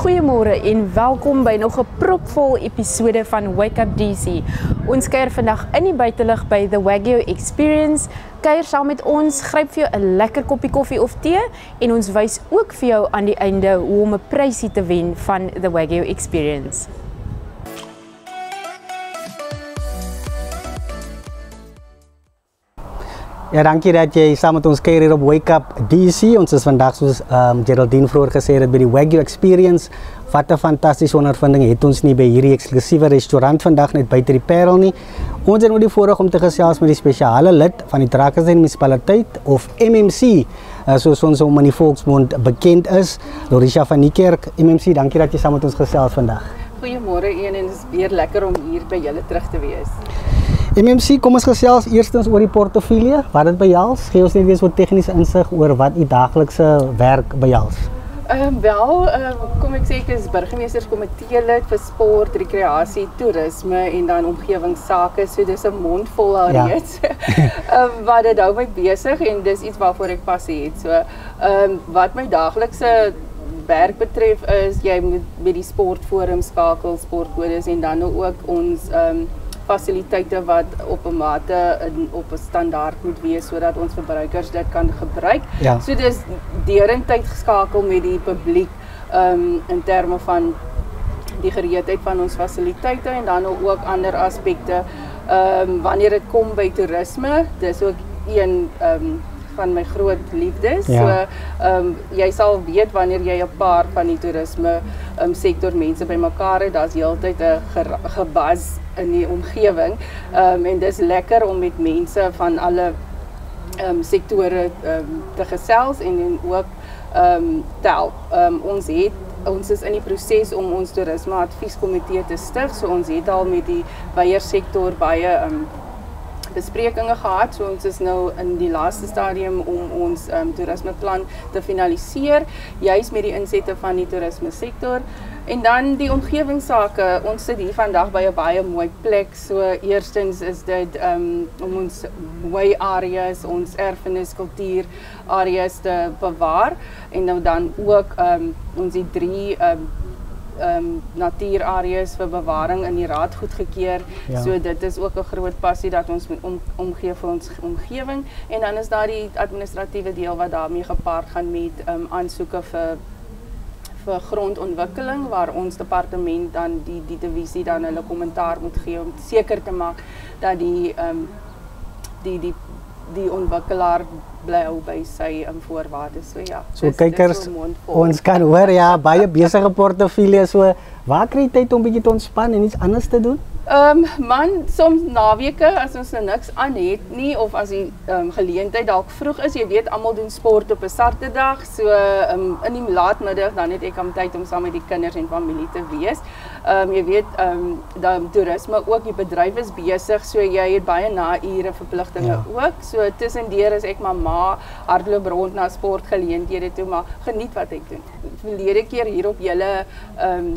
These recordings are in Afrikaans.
Goeiemôre en welkom by nog 'n propvol episode van Wake Up DC. Ons kuier vandag in die buitelug by The Wagyu Experience. Kuier saam met ons, gryp vir jou 'n lekker koppie koffie of tee en ons wys ook vir jou aan die einde hoe om 'n prysie te wen van The Wagyu Experience. Ja, dankie dat jy saam met ons kuier hier op Wake Up DC. Ons is vandag soos Geraldine vroeër gesê het by die Wagyu Experience. Wat 'n fantastiese ondervinding het ons nie by hierdie eksklusiewe restaurant vandag net buite die Parel nie. Ons het nou die voorreg om te gesels met die spesiale lid van die Drakensberg munisipaliteit of MMC, soos ons hom in die volksmond bekend is, Lorisha van Niekerk. MMC, dankie dat jy saam met ons gesels vandag. Goeiemôre en dit is weer lekker om hier by julle terug te wees. MMC, kom ons gesels eerstens oor die portefeulje, wat dit behels. Gee ons net weer so tegniese insig oor wat u daaglikse werk behels. Kom ek sê ek is burgemeesterskomitee lid vir sport, rekreasie, toerisme en dan omgewingsake. So dis 'n mond vol alreeds. Wat dit hou my besig en dis iets waarvoor ek passie het. So wat my daaglikse werk betref is jy moet by die sportforum skakel, sportkodes en dan ook ons fasiliteite wat op 'n mate op 'n standaard moet wees sodat ons verbruikers dit kan gebruik. Ja. So dis derentyd geskakel met die publiek in terme van die gereedheid van ons fasiliteite en dan ook ander aspekte wanneer dit kom by toerisme. Dis ook een van my groot liefdes. Ja. So jy sal weet wanneer jy 'n paar van die toerisme sektor mense bymekaar het, daar's heeltyd 'n gebuzz in die omgewing en dis lekker om met mense van alle sektore te gesels en ook te help. Ons is in die proses om ons toerisme advieskomitee te stig, so ons het al met die weiërsektor baie besprekinge gehad, so ons is nou in die laaste stadium om ons toerismeplan te finaliseer, juis met die insette van die toerisme sektor. En dan die omgewingsake, ons sit hier vandag by 'n baie mooi plek, so eerstens is dit om ons mooi areas, ons erfenis, kultuur areas te bewaar en nou dan ook ons die 3 natuurareas vir bewaring in die raad goedgekeur. Ja. So dit is ook 'n groot passie dat ons moet omgee vir ons omgewing en dan is daar die administratiewe deel wat daarmee gepaard gaan met aansoeke vir grondontwikkeling waar ons departement dan die divisie dan hulle kommentaar moet gee om seker te maak dat die ontwikkelaar bly hou by sy voorwaardes. So ja. So kykers, ons kan hoor ja, baie besige portefeulje, so waar kry jy tyd om bietjie te ontspan en iets anders te doen? Soms naweke as ons nou niks aan het nie of as die geleentheid dalk vroeg is, jy weet almal doen sport op 'n Saterdag, so in die laatmiddag dan het ek am tyd om saam met die kinders en familie te wees. Jy weet dan toerisme ook, die bedryf is besig, so jy het baie na-ure verpligtinge ook. So tussendeur is ek ma hardloop rond na sportgeleenthede toe, maar geniet wat ek doen. Verlede keer hier op julle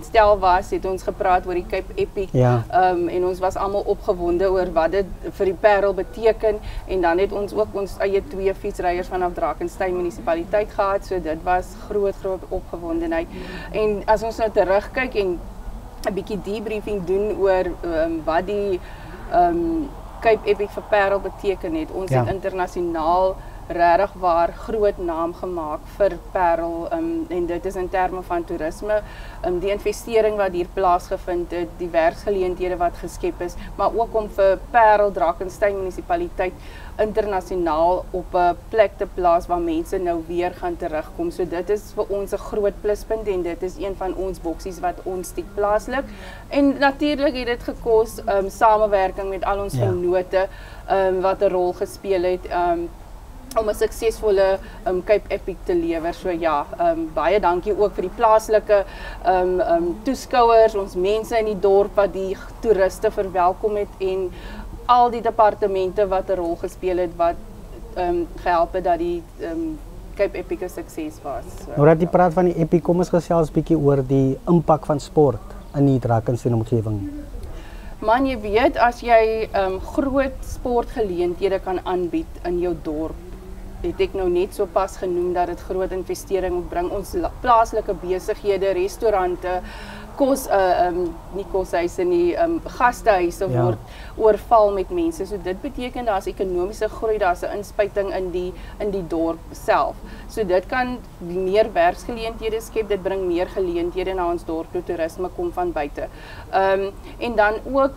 stel was, het ons gepraat oor die Cape Epic. Ja. En ons was almal opgewonde oor wat dit vir die Parel beteken en dan het ons ook ons eie 2 fietsryers vanaf Drakensberg munisipaliteit gehad, so dit was groot opgewondenheid. En as ons nou terugkyk en 'n bietjie debriefing doen oor wat die Cape Epic vir Parel beteken het, ons het internasionaal regtig waar groot naam gemaak vir Parel en dit is in terme van toerisme, die investering wat hier plaasgevind het, die werksgeleenthede wat geskep is, maar ook om vir Parel Drakensberg munisipaliteit internasionaal op 'n plek te plaas waar mense nou weer gaan terugkom. So dit is vir ons 'n groot pluspunt en dit is een van ons boksies wat ons tik plaaslik. En natuurlik het dit gekos samewerking met al ons vennote wat 'n rol gespeel het om 'n suksesvolle Cape Epic te lewer. So ja, baie dankie ook vir die plaaslike toeskouers, ons mense in die dorp wat die toeriste verwelkom het en al die departemente wat 'n rol gespeel het wat gehelp het dat die Cape Epic 'n sukses was. So, Nou dat jy praat van die Epic, kom ons gesels bietjie oor die impak van sport in die Drakensberg omgewing. Man, jy weet as jy groot sportgeleenthede kan aanbied in jou dorp, het ek nou net so pas genoem dat dit groot investering moet bring. Ons plaaslike besighede, restaurante, nie koshuise nie, gastehuise word oorval met mense. So dit beteken daar's ekonomiese groei, daar's 'n inspuiting in die dorp self. So dit kan meer werksgeleenthede skep, dit bring meer geleenthede na ons dorp toe, toerisme kom van buite. En dan ook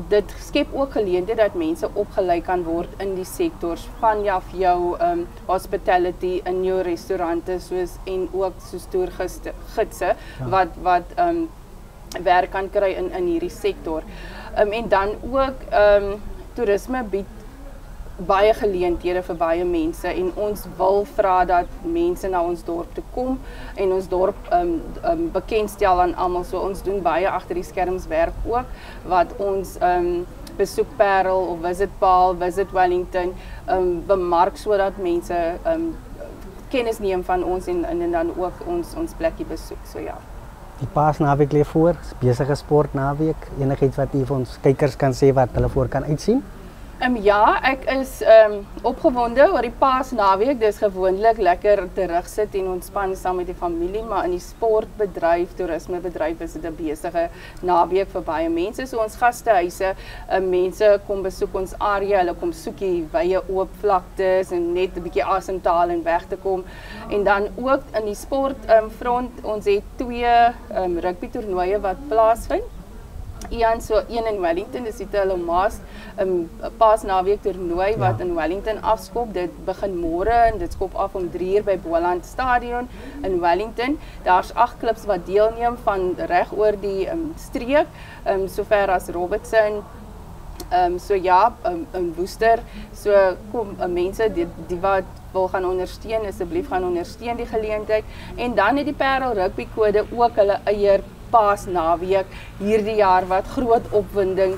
dit skep ook geleenthede dat mense opgelei kan word in die sektors van jou hospitality, in jou restaurante en ook soos toergidse wat werk kan kry in hierdie sektor. En dan ook toerisme bied baie geleenthede vir baie mense en ons wil vra dat mense na ons dorp toe kom en ons dorp bekendstel aan almal. So ons doen baie agter die skerms werk ook wat ons besoek Parel of Visit Paarl, Visit Wellington bemark sodat mense kennis neem van ons en dan ook ons plekkie besoek. So ja. Die Paasnaweek lê voor, besige sportnaweek, enigiets wat u vir ons kykers kan sê wat hulle voor kan uitsien? Ja, ek is opgewonde oor die Paasnaweek. Dis gewoonlik lekker terugsit en ontspan saam met die familie, maar in die sportbedryf, toerismebedryf is dit 'n besige naweek vir baie mense. So ons gastehuise, mense kom besoek ons area, hulle kom soek die wye oop vlaktes en net 'n bietjie asem te haal en weg te kom. En dan ook in die sportfront, ons het 2 rugby toernooie wat plaasvind. Een in Wellington, dis die Telemas Paasnaweek toernooi wat in Wellington afskop. Dit begin môre en dit skop af om 3 uur by Boland Stadion in Wellington. Daar's 8 klubs wat deelneem van reg oor die streek, sover as Robertson. In Woester. So kom mense die wat wil gaan ondersteun, asseblief gaan ondersteun die geleentheid. En dan het die Parel Rugby Kode ook hulle eie Paasnaweek hierdie jaar wat groot opwinding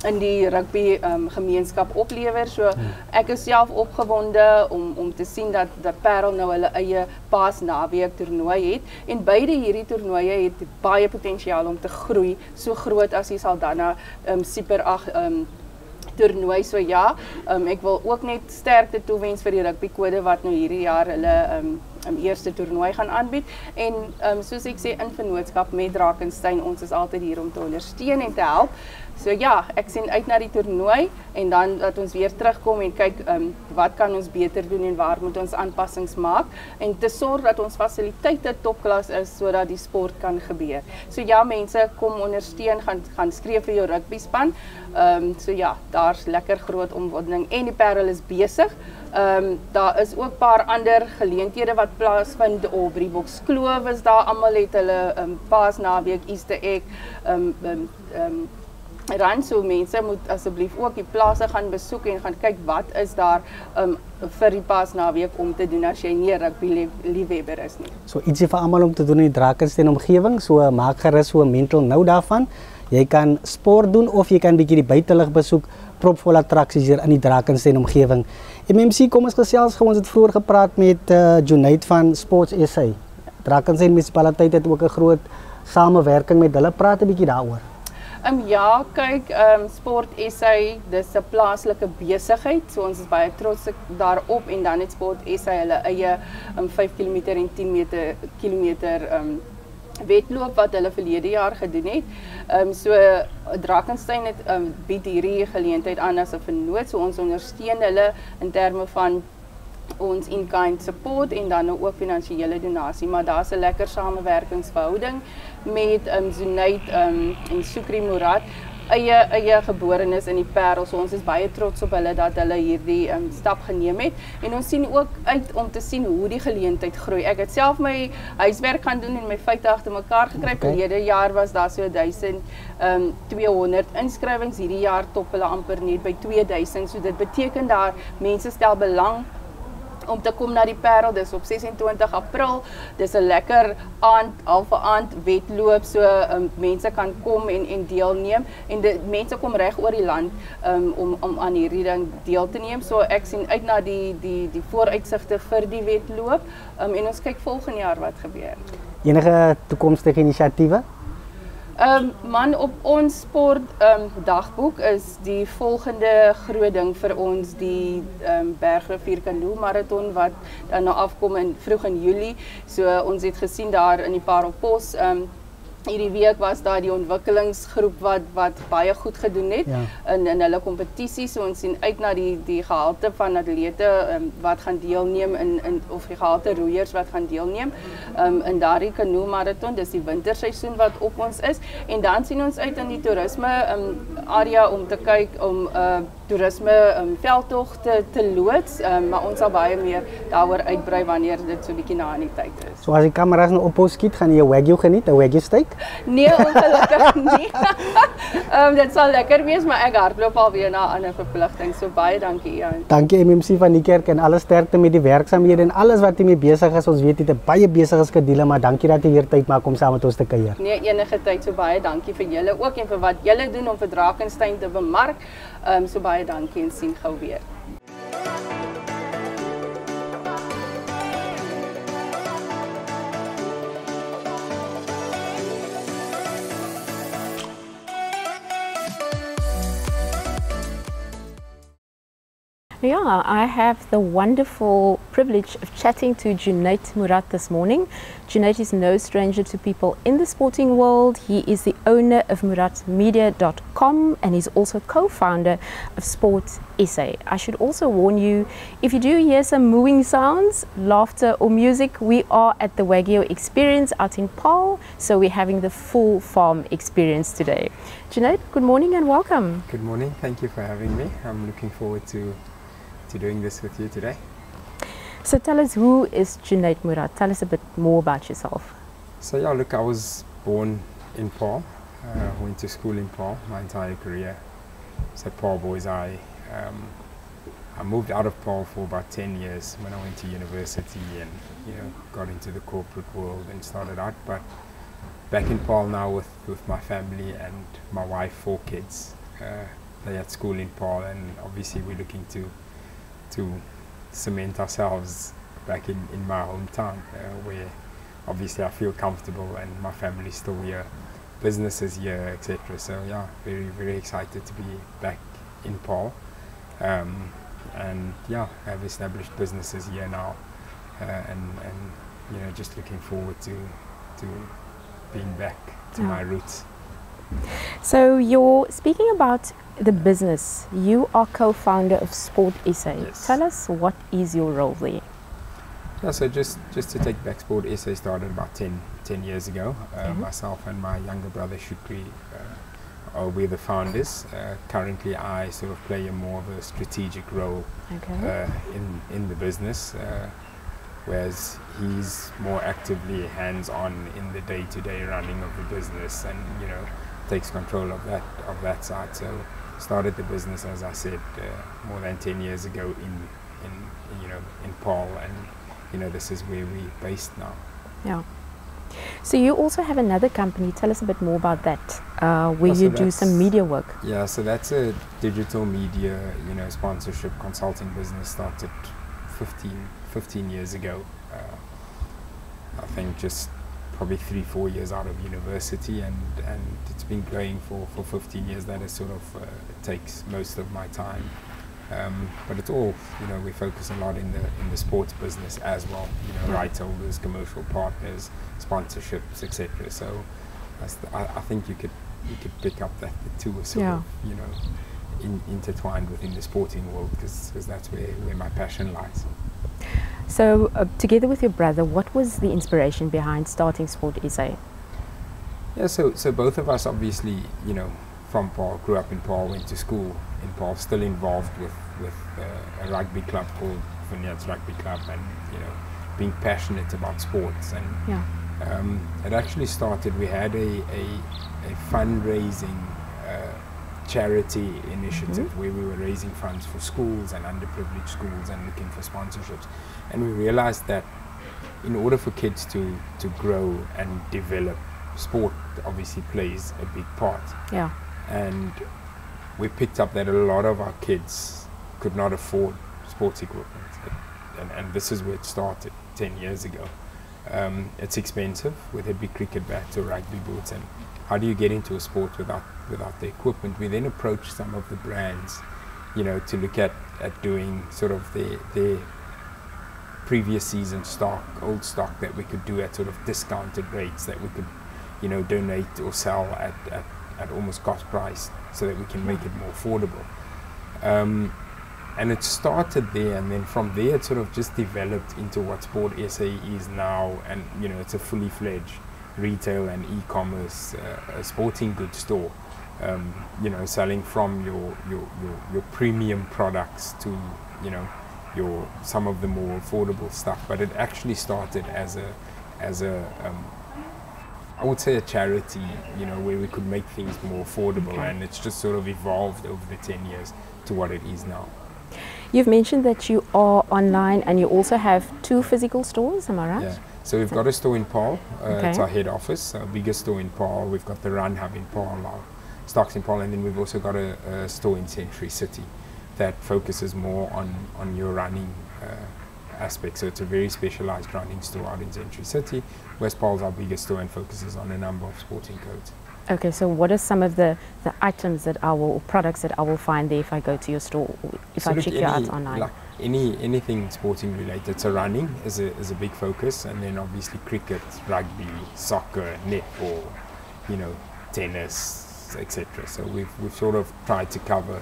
in die rugby gemeenskap oplewer. So ek is self opgewonde om te sien dat Parel nou hulle eie Paasnaweek toernooi het. En beide hierdie toernooie het baie potensiaal om te groei, so groot as die Saldanha Super 8 toernooi. So ja, ek wil ook net sterkte toewens vir die Rugby Kode wat nou hierdie jaar hulle eerste toernooi gaan aanbied. En soos ek sê, in vennootskap met Drakensberg, ons is altyd hier om te ondersteun en te help. So ja, ek sien uit na die toernooi en dan dat ons weer terugkom en kyk wat kan ons beter doen en waar moet ons aanpassings maak en te sorg dat ons fasiliteite topklas is sodat die sport kan gebeur. So ja, mense kom ondersteun, gaan skryf vir jou rugbyspan. So ja, daar's lekker groot omwonding en die Parel is besig. Daar is ook paar ander geleenthede wat plaasvind. Aubreybox Kloof is daar, almal het hulle Paasnaweek, Easter egg, so mense moet asseblief ook die plase gaan besoek en gaan kyk wat is daar vir die Paasnaweek om te doen as jy nie 'n rugby liefhebber is nie. So ietsie vir almal om te doen in die Drakensberg omgewing, so maak gerus so 'n mental nou daarvan. Jy kan sport doen of jy kan bietjie die buitelug besoek, propvol attraksies hier in die Drakensberg omgewing. MMC, kom ons gesels gou, ons het vroeër gepraat met Junaid van Sports SA. Drakensberg munisipaliteit het ook 'n groot samewerking met hulle, praat 'n bietjie daaroor. Ja, kyk, Sport SA, dis 'n plaaslike besigheid, so ons is baie trots daarop en dan het Sport SA hulle eie 5 km en 10 kilometer wedloop wat hulle verlede jaar gedoen het. So Drakensberg het bied hierdie geleentheid aan as 'n vennoot, so ons ondersteun hulle in terme van ons in-kind support en dan ook finansiële donasie, maar daar's 'n lekker samewerkingsverhouding met Junaid en Sukri Murad, eie geborenes in die Parel, so ons is baie trots op hulle dat hulle hierdie stap geneem het en ons sien ook uit om te sien hoe die geleentheid groei. Ek het self my huiswerk gaan doen en my feite agter mekaar gekry. Verlede jaar was daar so 1200 inskrywings, hierdie jaar top hulle amper net by 2000, so dit beteken daar mense stel belang om te kom na die Parel. Dis op 26 April, dis 'n lekker halve aand wedloop, so mense kan kom en deelneem en mense kom reg oor die land om aan hierdie ding deel te neem. So ek sien uit na die vooruitsigte vir die wedloop en ons kyk volgende jaar wat gebeur. Enige toekomstige inisiatiewe? Man, op ons sport dagboek is die volgende groot ding vir ons die Bergrivier Canoe Marathon wat dan nou afkom vroeg in Julie. So ons het gesien daar in die Parelbos hierdie week was daar die ontwikkelingsgroep wat baie goed gedoen het in hulle kompetisies. So ons sien uit na die gehalte van atlete wat gaan deelneem of die gehalte roeiers wat gaan deelneem in daardie canoe marathon. Dis die winterseisoen wat op ons is. En dan sien ons uit in die toerisme area om te kyk om toerisme veldtog te loods, maar ons sal baie meer daaroor uitbrei wanneer dit so 'n bietjie na in die tyd is. So as die kameras nou op ons skiet, gaan jy 'n wagyu geniet, 'n wagyu steak? Nee, ongelukkig nie. Dit sal lekker wees, maar ek hardloop alweer na 'n ander verpligting. So baie dankie, Ian. Dankie MMC van die kerk en alle sterkte met die werksaamhede en alles wat jy mee besig is. Ons weet jy het 'n baie besige skedule, maar dankie dat jy weer tyd maak om saam met ons te kuier. Nee, enige tyd. So baie dankie vir julle ook en vir wat julle doen om vir Drakenstein te bemark. So baie dankie en sien gou weer. Yeah, I have the wonderful privilege of chatting to Junaid Murad this morning. Junaid is no stranger to people in the sporting world. He is the owner of muradmedia.com and he's also co-founder of Sport SA. I should also warn you, if you do hear some mooing sounds, laughter or music, we are at the Wagyu Experience out in Paarl, so we're having the full farm experience today. Junaid, good morning and welcome. Good morning, thank you for having me. I'm looking forward to doing this with you today. So tell us, who is Junaid Murad? Tell us a bit more about yourself. So yeah, look, I was born in Paarl, went to school in Paarl my entire career. So at Paarl Boys, I moved out of Paarl for about 10 years when I went to university and got into the corporate world and started out. But back in Paarl now with my family and my wife, 4 kids. They're at school in Paarl and obviously we're looking to cement ourselves back in my hometown where obviously I feel comfortable and my family's still here, businesses here, etc. So yeah, very, very excited to be back in Paarl. And yeah, I've established businesses here now and just looking forward to being back to my roots. So you're speaking about the business. You are co-founder of Sport SA. Yes. Tell us, what is your role there? Yeah, so just to take back, Sport SA started about 10 years ago. Myself and my younger brother Shukri we're the founders. Currently I sort of play a more of a strategic role in the business, whereas he's more actively hands-on in the day-to-day running of the business and takes control of that side. So started the business, as I said, more than 10 years ago in Paarl, and this is where we're based now. Yeah. So you also have another company. Tell us a bit more about that, where you do some media work. Yeah, so that's a digital media, sponsorship consulting business. Started 15 years ago. I think just probably 3-4 years out of university, and it's been going for 15 years. That is sort of takes most of my time, but it's all we focus a lot in the sports business as well. Rights holders, commercial partners, sponsorships, etc. So I think you could pick up that the two are sort of intertwined within the sporting world, because that's where my passion lies. So together with your brother, what was the inspiration behind starting Sport SA? Yeah, so both of us obviously, from Paarl, grew up in Paarl, went to school in Paarl, still involved with a rugby club called Vineyards Rugby Club, and being passionate about sports. And it actually started, we had a fundraising charity initiative where we were raising funds for schools and underprivileged schools and looking for sponsorships. And we realized that in order for kids to grow and develop, sport obviously plays a big part. Yeah. And we picked up that a lot of our kids could not afford sports equipment. And this is where it started 10 years ago. It's expensive, whether it be cricket bats or rugby boots, and how do you get into a sport without the equipment? We then approached some of the brands, you know, to look at doing sort of their previous season stock, old stock that we could do at sort of discounted rates that we could, you know, donate or sell at almost cost price so that we can make it more affordable. And it started there, and then from there it sort of just developed into what Sport SA is now, and you know, it's a fully fledged retail and e-commerce sporting goods store. You know, selling from your premium products to, you know, some of the more affordable stuff. But it actually started as a I would say a charity, you know, where we could make things more affordable, and it's just sort of evolved over the 10 years to what it is now. You've mentioned that you are online and you also have 2 physical stores, am I right? Yeah. So we've got a store in Paarl, Okay. it's our head office, our biggest store in Paarl. We've got the Run Hub in Paarl, our stocks in Paarl, and then we've also got a store in Century City that focuses more on your running aspect. So it's a very specialized running store out in Century City. West Paarl's our biggest store and focuses on a number of sporting codes. Okay, so what are some of the items that I will, or products that I will find there if I go to your store, or if So I look, check you out online? Like anything sporting related. So running is a big focus, and then obviously cricket, rugby, soccer, netball, you know, tennis, etc. So we've sort of tried to cover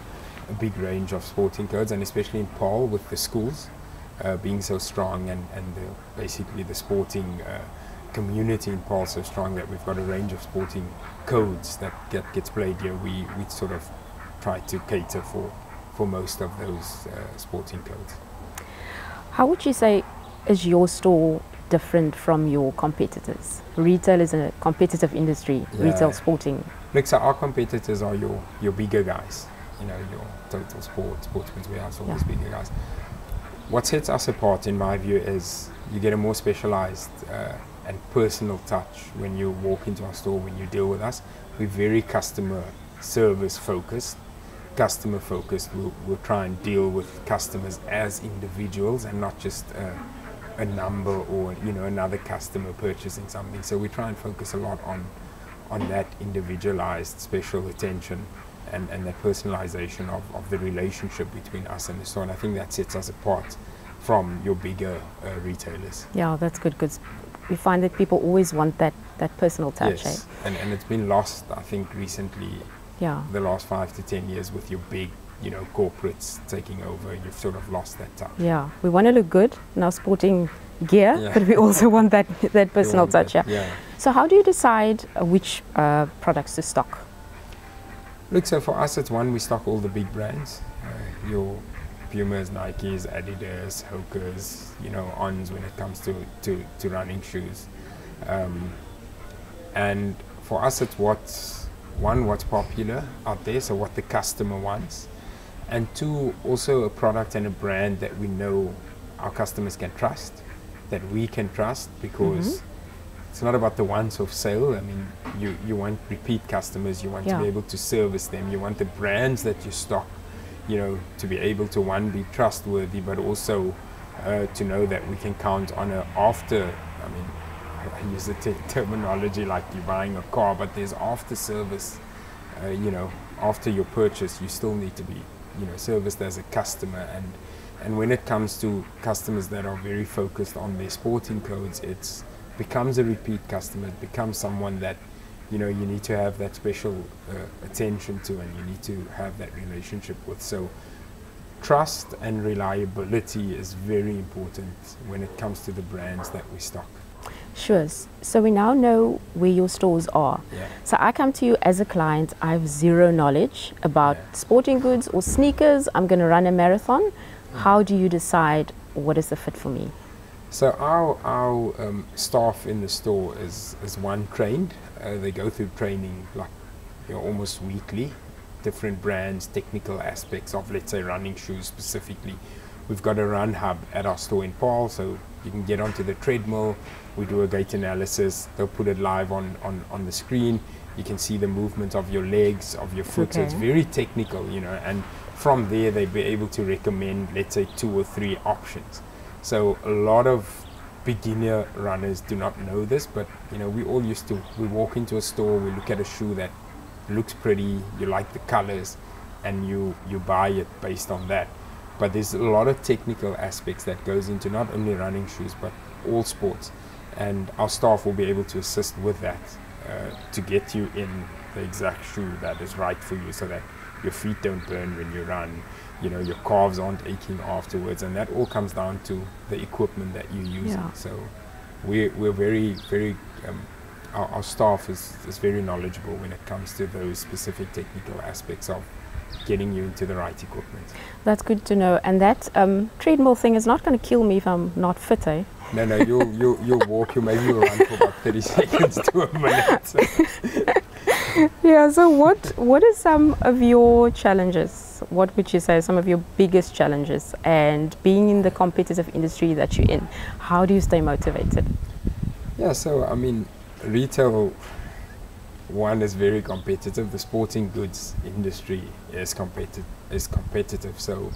a big range of sporting codes, and especially in Paarl with the schools being so strong, and basically the sporting community in Paarl so strong that we've got a range of sporting codes that gets played here. We sort of try to cater for most of those sporting codes. How would you say is your store different from your competitors? Retail is a competitive industry, Yeah. retail sporting. Look, so our competitors are your bigger guys, you know, your Total Sport, Sportsman's Warehouse, all these bigger guys. What sets us apart, in my view, is you get a more specialized and personal touch when you walk into our store, when you deal with us. We're very customer service focused, customer focused. We'll try and deal with customers as individuals and not just a number or, you know, another customer purchasing something. So we try and focus a lot on that individualized special attention and that personalization of the relationship between us and the store. And I think that sets us apart from your bigger retailers. Yeah, that's good because we find that people always want that personal touch. Yes, and it's been lost, I think, recently, Yeah. the last 5 to 10 years with your big, you know, corporates taking over. You've sort of lost that touch. Yeah, we want to look good in our sporting gear, Yeah. but we also want that personal want touch. that, Yeah. yeah. So how do you decide which products to stock? Look, so for us, it's one, we stock all the big brands. Your Pumas, Nikes, Adidas, Hoka's, you know, Ons when it comes to running shoes. And for us, it's what's popular out there, so what the customer wants. And 2, also a product and a brand that we know our customers can trust, that we can trust, because it's not about the once-off sale. I mean, you want repeat customers, you want to Yeah. be able to service them, you want the brands that you stock, you know, to be able to, one, be trustworthy, but also to know that we can count on I mean, I use the terminology like you're buying a car, but there's after service, you know, after your purchase, you still need to be, you know, serviced as a customer. And when it comes to customers that are very focused on their sporting codes, it's becomes a repeat customer. It becomes someone that, you know, you need to have that special attention to, and you need to have that relationship with. So trust and reliability is very important when it comes to the brands that we stock. Sure. So we now know where your stores are. Yeah. So I come to you as a client, I have zero knowledge about sporting goods or sneakers. I'm going to run a marathon. How do you decide what is the fit for me? So our staff in the store is one, trained. They go through training like, you know, almost weekly, different brands, technical aspects of, let's say, running shoes specifically. We've got a run hub at our store in Paarl, so you can get onto the treadmill. We do a gait analysis. They'll put it live on the screen. You can see the movement of your legs, of your foot. So it's very technical, you know, and from there they'll be able to recommend, let's say, 2 or 3 options. So a lot of beginner runners do not know this, but you know, we all used to, we walk into a store, we look at a shoe that looks pretty, you like the colors, and you buy it based on that. But there's a lot of technical aspects that goes into not only running shoes but all sports, and our staff will be able to assist with that to get you in the exact shoe that is right for you, so that your feet don't burn when you run, you know, your calves aren't aching afterwards, and that all comes down to the equipment that you're using. Yeah. So we're very our staff is very knowledgeable when it comes to those specific technical aspects of getting you into the right equipment. That's good to know. And that treadmill thing is not going to kill me if I'm not fit, eh? No, you'll walk, you'll run for about 30 seconds to a minute. Yeah, so what are some of your challenges? What would you say are some of your biggest challenges? And being in the competitive industry that you're in, how do you stay motivated? Yeah, so I mean, retail, one, is very competitive. The sporting goods industry is competitive. So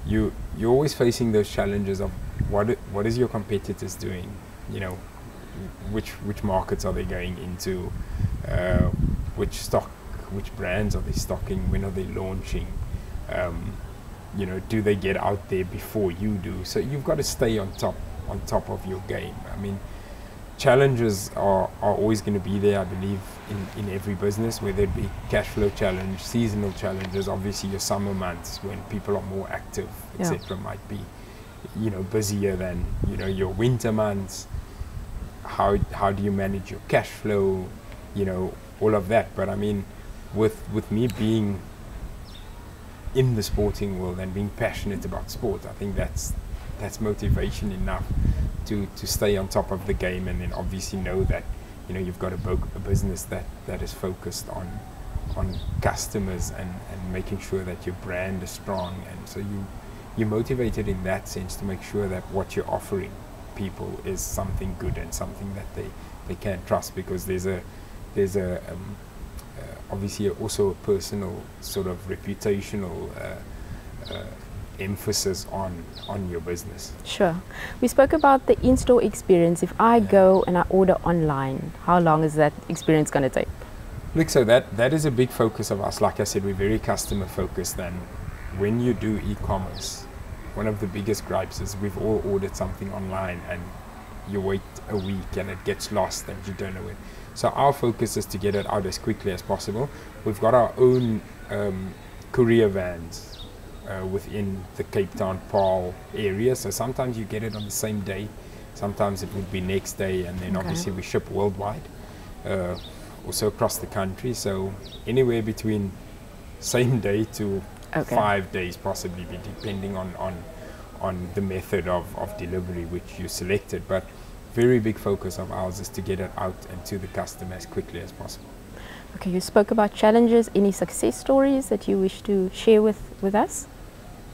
you're always facing those challenges of what is your competitors doing? You know, which markets are they going into? Which brands are they stocking? When are they launching? You know, do they get out there before you do? So you've got to stay on top of your game. I mean, challenges are always going to be there, I believe, in every business, whether it be cash flow challenge, seasonal challenges. Obviously, your summer months when people are more active, etc., might be, you know, busier than, you know, your winter months. How do you manage your cash flow? You know, all of that. But I mean, with me being in the sporting world and being passionate about sport, I think that's motivation enough to stay on top of the game, and then obviously know that, you know, you've got a business that is focused on customers and making sure that your brand is strong, and so you're motivated in that sense to make sure that what you're offering people is something good and something that they can trust, because there's a obviously also a personal sort of reputational emphasis on your business. Sure. We spoke about the in-store experience. If I go and I order online, how long is that experience going to take? Look, so that is a big focus of us. Like I said, we're very customer focused, and when you do e-commerce, one of the biggest gripes is we've all ordered something online and you wait a week and it gets lost and you don't know it. So our focus is to get it out as quickly as possible. We've got our own courier vans within the Cape Town Paarl area, so sometimes you get it on the same day, sometimes it would be next day, and then obviously we ship worldwide, also across the country, so anywhere between same day to 5 days possibly, depending on the method of delivery which you selected. But very big focus of ours is to get it out and to the customer as quickly as possible. Okay, you spoke about challenges. Any success stories that you wish to share with us?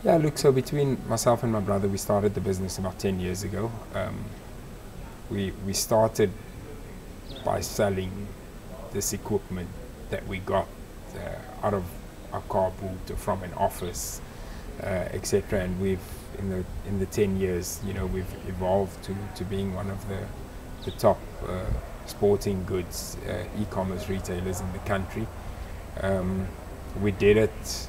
Yeah, look, so between myself and my brother, we started the business about 10 years ago. We started by selling this equipment that we got out of our car boot or from an office, etc. And we've in the 10 years, you know, we've evolved to being one of the top sporting goods e-commerce retailers in the country. We did it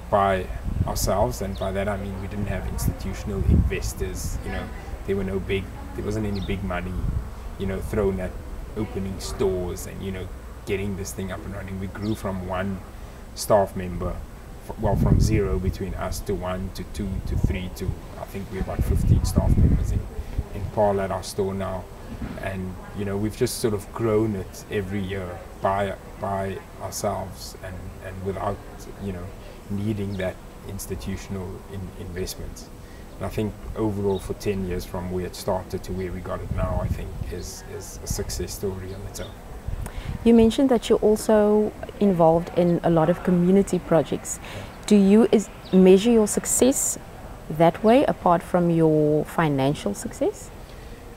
by ourselves, and by that I mean we didn't have institutional investors. You know, there wasn't any big money, you know, thrown at opening stores and, you know, getting this thing up and running. We grew from one staff member, from 0 between us to 1 to 2 to 3 to, I think we're about 15 staff members in Paarl at our store now. And, you know, we've just sort of grown it every year by ourselves and without, you know, needing that institutional investment. And I think overall for 10 years from where it started to where we got it now, I think is a success story on its own. You mentioned that you're also involved in a lot of community projects. Do you measure your success that way apart from your financial success?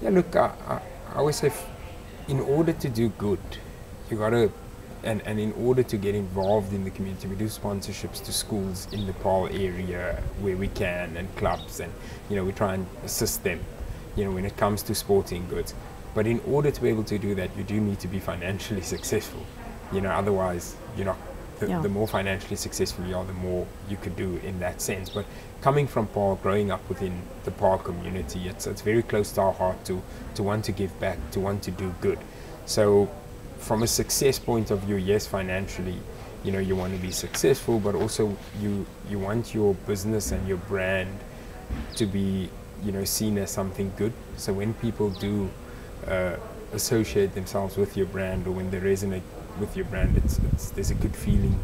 Yeah, look, I always say in order to do good, you gotta, and in order to get involved in the community, we do sponsorships to schools in the Paarl area where we can, and clubs, and, you know, we try and assist them when it comes to sporting goods. But in order to be able to do that, you do need to be financially successful. Otherwise, you're not. The more financially successful you are, the more you could do in that sense. But coming from Paarl, growing up within the Paarl community, it's very close to our heart to want to give back, to want to do good. So from a success point of view, yes, financially, you want to be successful, but also you want your business and your brand to be, seen as something good. So when people do associate themselves with your brand, or when they resonate with your brand, there's a good feeling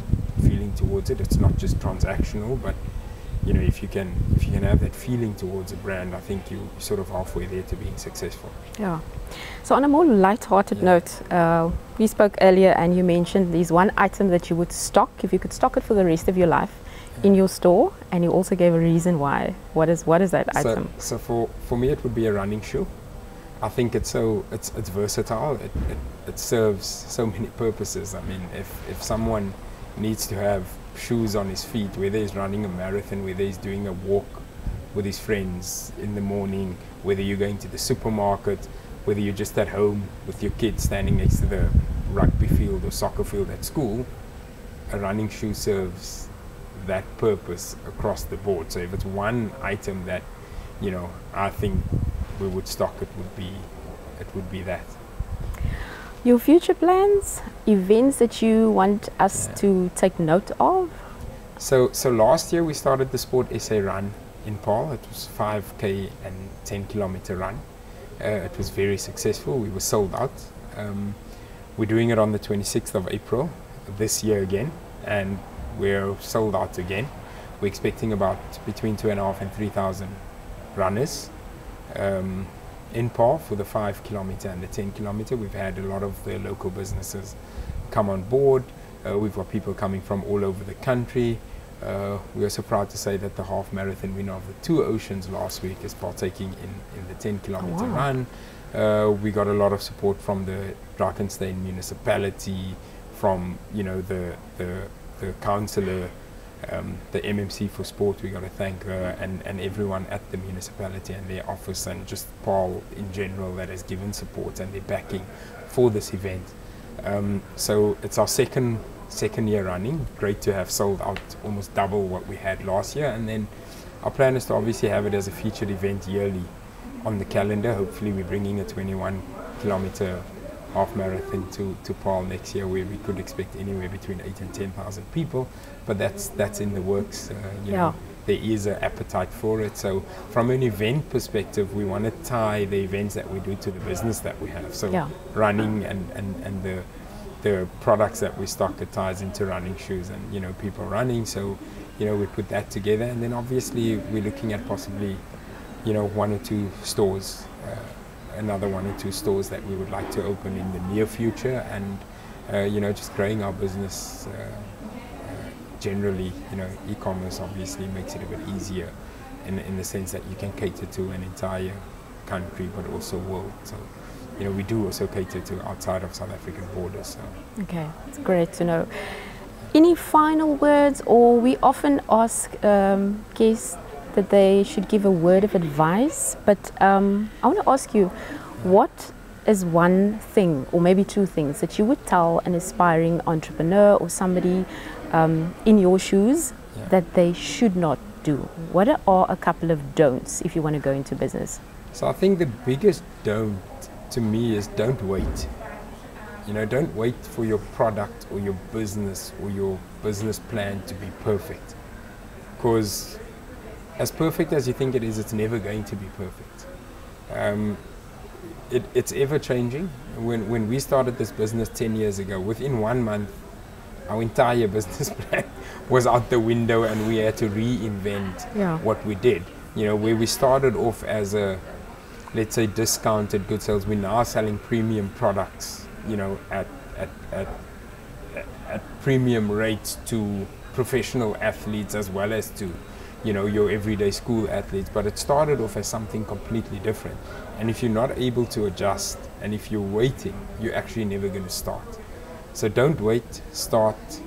towards it. It's not just transactional, but if you can have that feeling towards a brand, I think you're sort of halfway there to being successful. Yeah. So on a more light-hearted note, we spoke earlier and you mentioned there's one item that you would stock, if you could stock it for the rest of your life, in your store, and you also gave a reason why. What is that item? So for me, it would be a running shoe. I think it's versatile. It serves so many purposes. I mean, if someone needs to have shoes on his feet, whether he's running a marathon, whether he's doing a walk with his friends in the morning, whether you're going to the supermarket, whether you're just at home with your kids standing next to the rugby field or soccer field at school, a running shoe serves that purpose across the board. So if it's one item that, I think we would stock, it would be that. Your future plans, events that you want us to take note of? So last year we started the Sport SA run in Paarl. It was 5K and 10-kilometer run. It was very successful. We were sold out. We're doing it on the 26th of April this year again, and we're sold out again. We're expecting about between 2,500 and 3,000 runners in Paarl for the 5-kilometer and the 10-kilometer. We've had a lot of the local businesses come on board. We've got people coming from all over the country. We are so proud to say that the half marathon winner of the Two Oceans last week is partaking in the 10-kilometer run. We got a lot of support from the Drakenstein municipality, from the councillor, the MMC for sport. We got to thank her and everyone at the municipality and their office, and just Paarl in general, that has given support and their backing for this event. So it's our second year running. Great to have sold out almost double what we had last year, and then our plan is to obviously have it as a featured event yearly on the calendar. Hopefully we're bringing a 21-kilometer half marathon to Paarl next year, where we could expect anywhere between 8,000 and 10,000 people, but that's in the works. There is an appetite for it. So from an event perspective, we want to tie the events that we do to the business that we have. So running and the products that we stock, it ties into running shoes and people running. So we put that together, and then obviously we're looking at possibly one or two stores, another one or two stores that we would like to open in the near future, and just growing our business generally. E-commerce obviously makes it a bit easier in the sense that you can cater to an entire country but also world. So we do also cater to outside of South African borders. So. Okay, it's great to know. Any final words, or we often ask guests that they should give a word of advice, but I want to ask you, what is one thing or maybe two things that you would tell an aspiring entrepreneur or somebody in your shoes that they should not do? What are a couple of don'ts if you want to go into business? So I think the biggest don't to me is don't wait. Don't wait for your product or your business plan to be perfect, because as perfect as you think it is, it's never going to be perfect. It's ever changing. When we started this business 10 years ago, within 1 month, our entire business plan was out the window, and we had to reinvent what we did. Where we started off as a, let's say, discounted good sales, we're now selling premium products, at premium rates to professional athletes as well as to your everyday school athletes. But it started off as something completely different, and if you're not able to adjust, and if you're waiting, you're actually never going to start. So don't wait, start,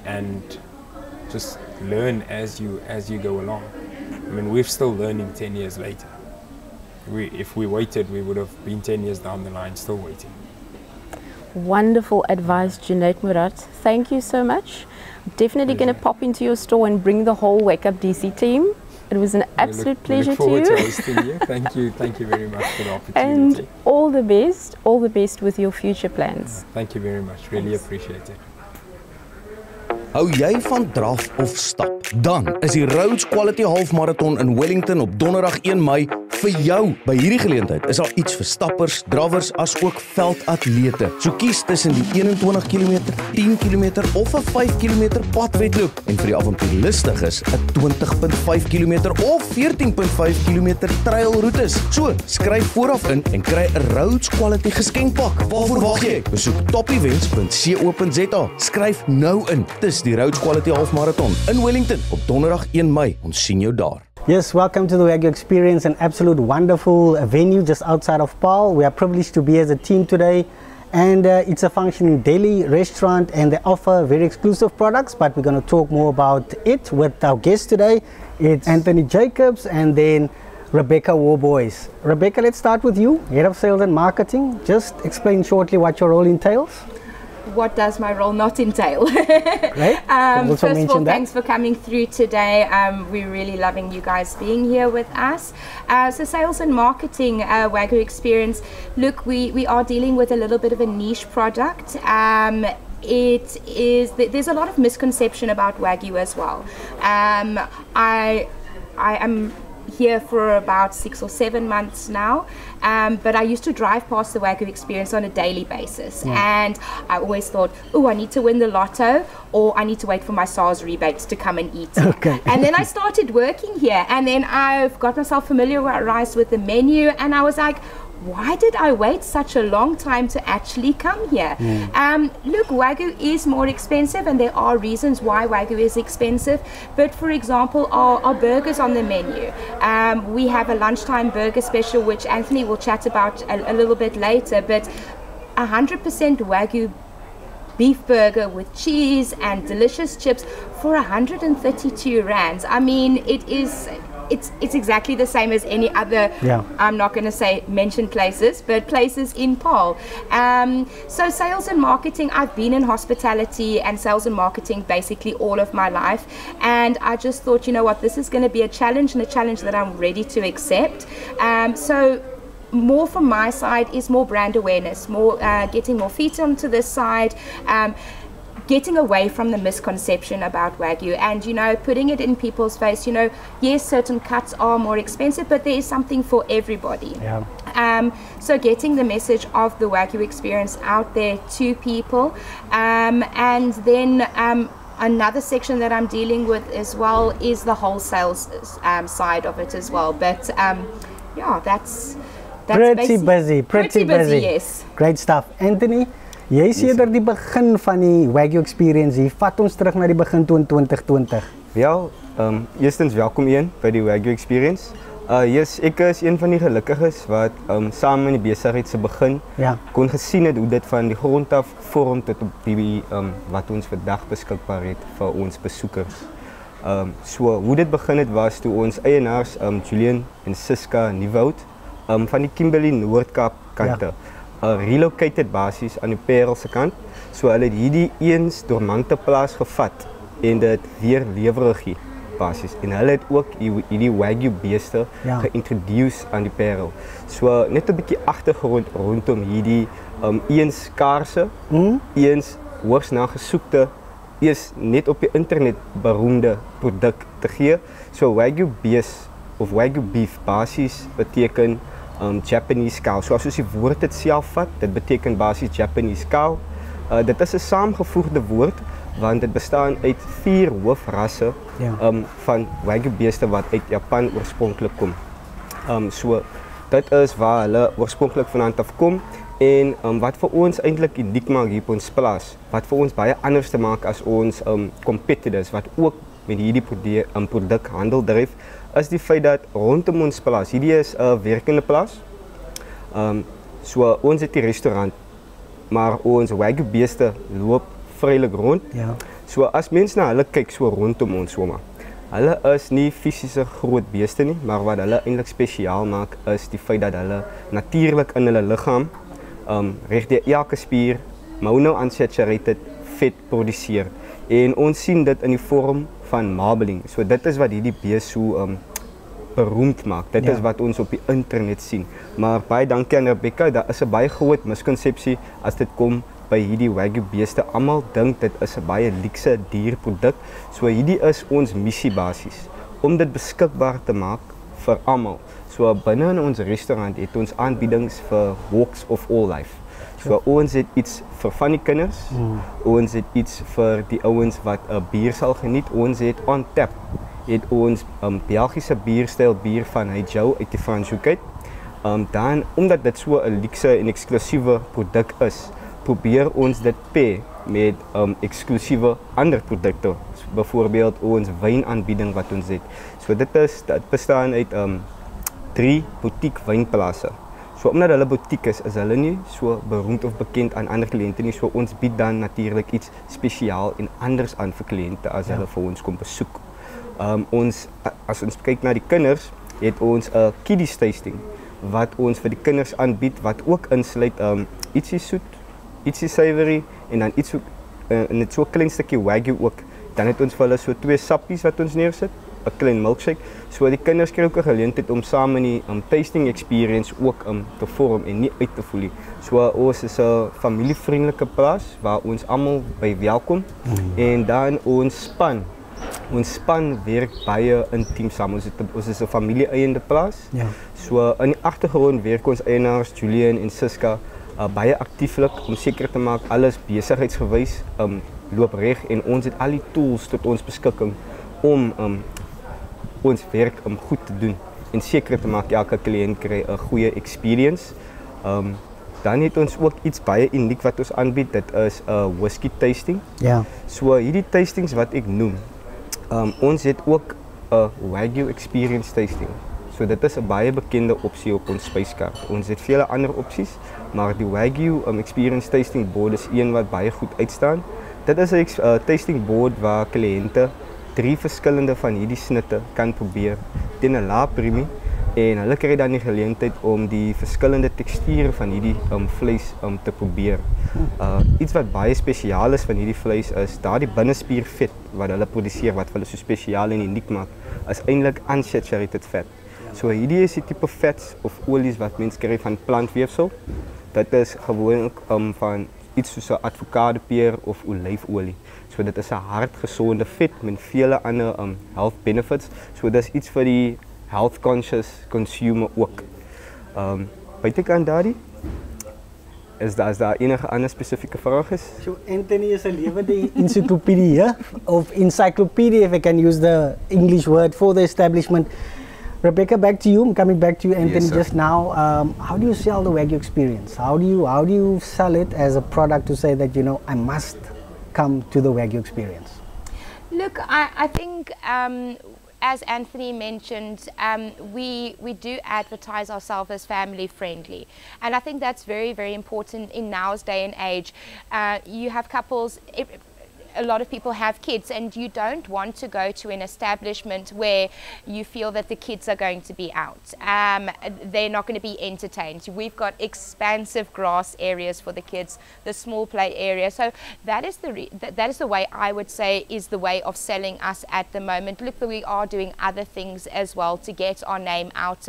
and just learn as you go along. I mean, we're still learning 10 years later. if we waited, we would have been 10 years down the line still waiting. Wonderful advice, Junaid Murad. Thank you so much. I'm definitely going to pop into your store and bring the whole Wake Up DC team. It was an absolute pleasure to you. We look forward to hosting you. Thank you very much for the opportunity. And all the best with your future plans. Thank you very much, really appreciate it. Hou jy van draf of stap? Dan is die Rhodes Quality Half Marathon in Wellington op donderdag 1 Mei vir jou. By hierdie geleentheid is daar iets vir stappers, drawers as ook veldatlete. So kies tussen die 21 km, 10 km of 'n 5 km padwedloop en vir die avontuurlustiges 'n 20.5 km of 14.5 km trailroetes. So, skryf vooraf in en kry 'n Rhodes Quality geskenkpak. Waarvoor wag jy? Besoek topevents.co.za. Skryf nou in. Dis die Rhodes Quality Half Marathon in Wellington op donderdag 1 Mei. Ons sien jou daar. Yes, welcome to the Wagyu Experience, an absolute wonderful venue just outside of Paarl. We are privileged to be as a team today, and it's a functioning deli restaurant, and they offer very exclusive products, but we're going to talk more about it with our guest today. It's Anthony Jacobs and then Rebecca Warboys. Rebecca, let's start with you, Head of Sales and Marketing. Just explain shortly what your role entails. What does my role not entail? Right? First of all, thanks for coming through today. We're really loving you guys being here with us. So sales and marketing, Wagyu Experience. Look, we are dealing with a little bit of a niche product. There's a lot of misconception about Wagyu as well. I am here for about 6 or 7 months now, but I used to drive past the Wagyu Experience on a daily basis, and I always thought, oh, I need to win the lotto, or I need to wait for my SARS rebates to come and eat. Okay. And then I started working here, and then I've got myself familiarized with the menu, and I was like, why did I wait such a long time to actually come here? Look, Wagyu is more expensive, and there are reasons why Wagyu is expensive. But for example, our burgers on the menu. We have a lunchtime burger special, which Anthony will chat about a little bit later, but 100% Wagyu beef burger with cheese and delicious chips for 132 rands. I mean, it's exactly the same as any other, I'm not going to say mention places, but places in Paarl. So sales and marketing, I've been in hospitality and sales and marketing basically all of my life, and I just thought, you know what, this is going to be a challenge, and a challenge that I'm ready to accept. So more from my side is more brand awareness, more getting more feet onto this side, getting away from the misconception about Wagyu, and, you know, putting it in people's face, you know, yes, certain cuts are more expensive, but there is something for everybody. So getting the message of the Wagyu Experience out there to people, and then another section that I'm dealing with as well is the wholesale side of it as well. But yeah, that's pretty busy. Yes. Great stuff. Anthony, jy is eerder die begin van die Wagyu Experience hier. Vat ons terug na die begin 2020. Ja, eerstens welkom een by die Wagyu Experience. Yes, ek is een van die gelukkiges wat saam in die besigheid se begin kon gesien het hoe dit van die grond af vorm tot op die wat ons vandag beskikbaar het vir ons besoekers. So hoe dit begin het was toe ons eienaars Julian en Siska Nieuwoud van die Kimberley Noord-Kaap kante relocated basis aan die Parel se kant. So hulle het hierdie eens dormante plaas gevat en dit weer lewerig basis, en hulle het ook hierdie Wagyu beeste geïntroduce aan die Parel. So net 'n bietjie agtergrond rondom hierdie eens kaarse, eens hoogs na gesoekte, is net op die internet beroemde produk te gee. So Wagyu bees of Wagyu beef basis beteken Japanese cow. So as ons die woord dit self vat, dit beteken basis Japanese cow. Dit is 'n saamgevoegde woord want dit bestaan uit 4 hoofrasse van Wagyu beeste wat uit Japan oorspronklik kom. So dit is waar hulle oorspronklik vandaan af kom, en wat vir ons eintlik uniek maak hier op ons plaas, wat vir ons baie anders te maak as ons competitors wat ook met hierdie produk handel dryf, is die feit dat rondom ons plaas, hierdie is 'n werkende plaas. So ons het die restaurant, maar ons Wagyu beeste loop vrylik rond. So as mense na hulle kyk so rondom ons, Hulle is nie fisiese groot beeste nie, maar wat hulle eintlik spesiaal maak is die feit dat hulle natuurlik in hulle liggaam reg deur elke spier monounsaturated vet produseer. En ons sien dit in die vorm van marbling. So dit is wat hierdie bees so beroemd maak. Dit is wat ons op die internet sien. Maar baie dankie aan Rebecca, daar is 'n baie groot miskonsepsie as dit kom by hierdie Wagyu beeste. Almal dink dit is 'n baie luukse dierproduk. So hierdie is ons missie basies om dit beskikbaar te maak vir almal. So binne in ons restaurant het ons aanbiedings vir walks of all life. So ons het iets vir van die kinders. Ons het iets vir die ouens wat 'n bier sal geniet. Ons het on tap het ons Belgiese bierstyl bier van Heyjo uit die Franshoek uit. Dan omdat dit so 'n luukse en eksklusiewe produk is, probeer ons dit pair met eksklusiewe ander produkte. So, byvoorbeeld ons wynaanbieding wat ons het. So dit bestaan uit 3 boutique wynplase. So omdat hulle boutique is hulle nie so beroemd of bekend aan ander kliënte nie. So ons bied dan natuurlik iets spesiaal en anders aan vir kliënte as hulle vir ons kom besoek. As ons kyk na die kinders, het ons 'n kiddies tasting wat ons vir die kinders aanbied wat ook insluit ietsie soet, ietsie savory en dan iets net so 'n klein stukkie Wagyu ook. Dan het ons vir hulle so 2 sappies wat ons neersit, 'n klein milkshake. So die kinders kry ook 'n geleentheid om saam in die tasting experience ook te vorm en nie uit te voel nie. So ons is 'n familievriendelike plaas waar ons almal by welkom en dan ons span. Ons span werk baie intiem saam. Ons is 'n familie-eiende plaas. Ja. So in die agtergrond werk ons eienaars Julian en Siska baie aktieflik om seker te maak alles besigheidsgewys loop reg en ons het al die tools tot ons beskikking om ons werk goed te doen en seker te maak elke kliënt kry 'n goeie experience. Dan het ons ook iets baie uniek wat ons aanbied. Dit is 'n whisky tasting. Ja. So hierdie tastings wat ek noem, ons het ook 'n Wagyu experience tasting. So dit is 'n baie bekende opsie op ons spyskaart. Ons het vele ander opsies, maar die Wagyu experience tasting board is een wat baie goed uitstaan. Dit is 'n tasting board waar kliënte 3 verskillende van hierdie snitte kan probeer teen 'n lae premie en hulle kry dan die geleentheid om die verskillende teksture van hierdie vleis te probeer. Iets wat baie spesiaal is van hierdie vleis is daardie binnespiervet wat hulle produseer wat hulle so spesiaal en uniek maak, is eintlik unsaturated fat. So hierdie is die tipe vets of olies wat mense kry van plantweefsel. Dit is gewoonlik van iets soos 'n avokadopeer of olyfolie. So dit is 'n hartgesonde vet met vele ander health benefits. So dis iets vir die health conscious consumer ook. Buitekant daardie is daar enige ander spesifieke vrae is? So Anthony is 'n lewende encyclopedia of encyclopedia, if I can use the English word for the establishment. Rebecca, back to you. I'm coming back to you, Anthony, just now. How do you sell the Wagyu experience? How do you sell it as a product to say that, you know, I must come to the Wagyu experience? Look, I think as Anthony mentioned, we do advertise ourselves as family friendly, and I think that's very, very important in now's day and age. You have couples. A lot of people have kids, and you don't want to go to an establishment where you feel that the kids are going to be out. They're not going to be entertained. We've got expansive grass areas for the kids, the small play area. So that is the way I would say is the way of selling us at the moment. Look, we are doing other things as well to get our name out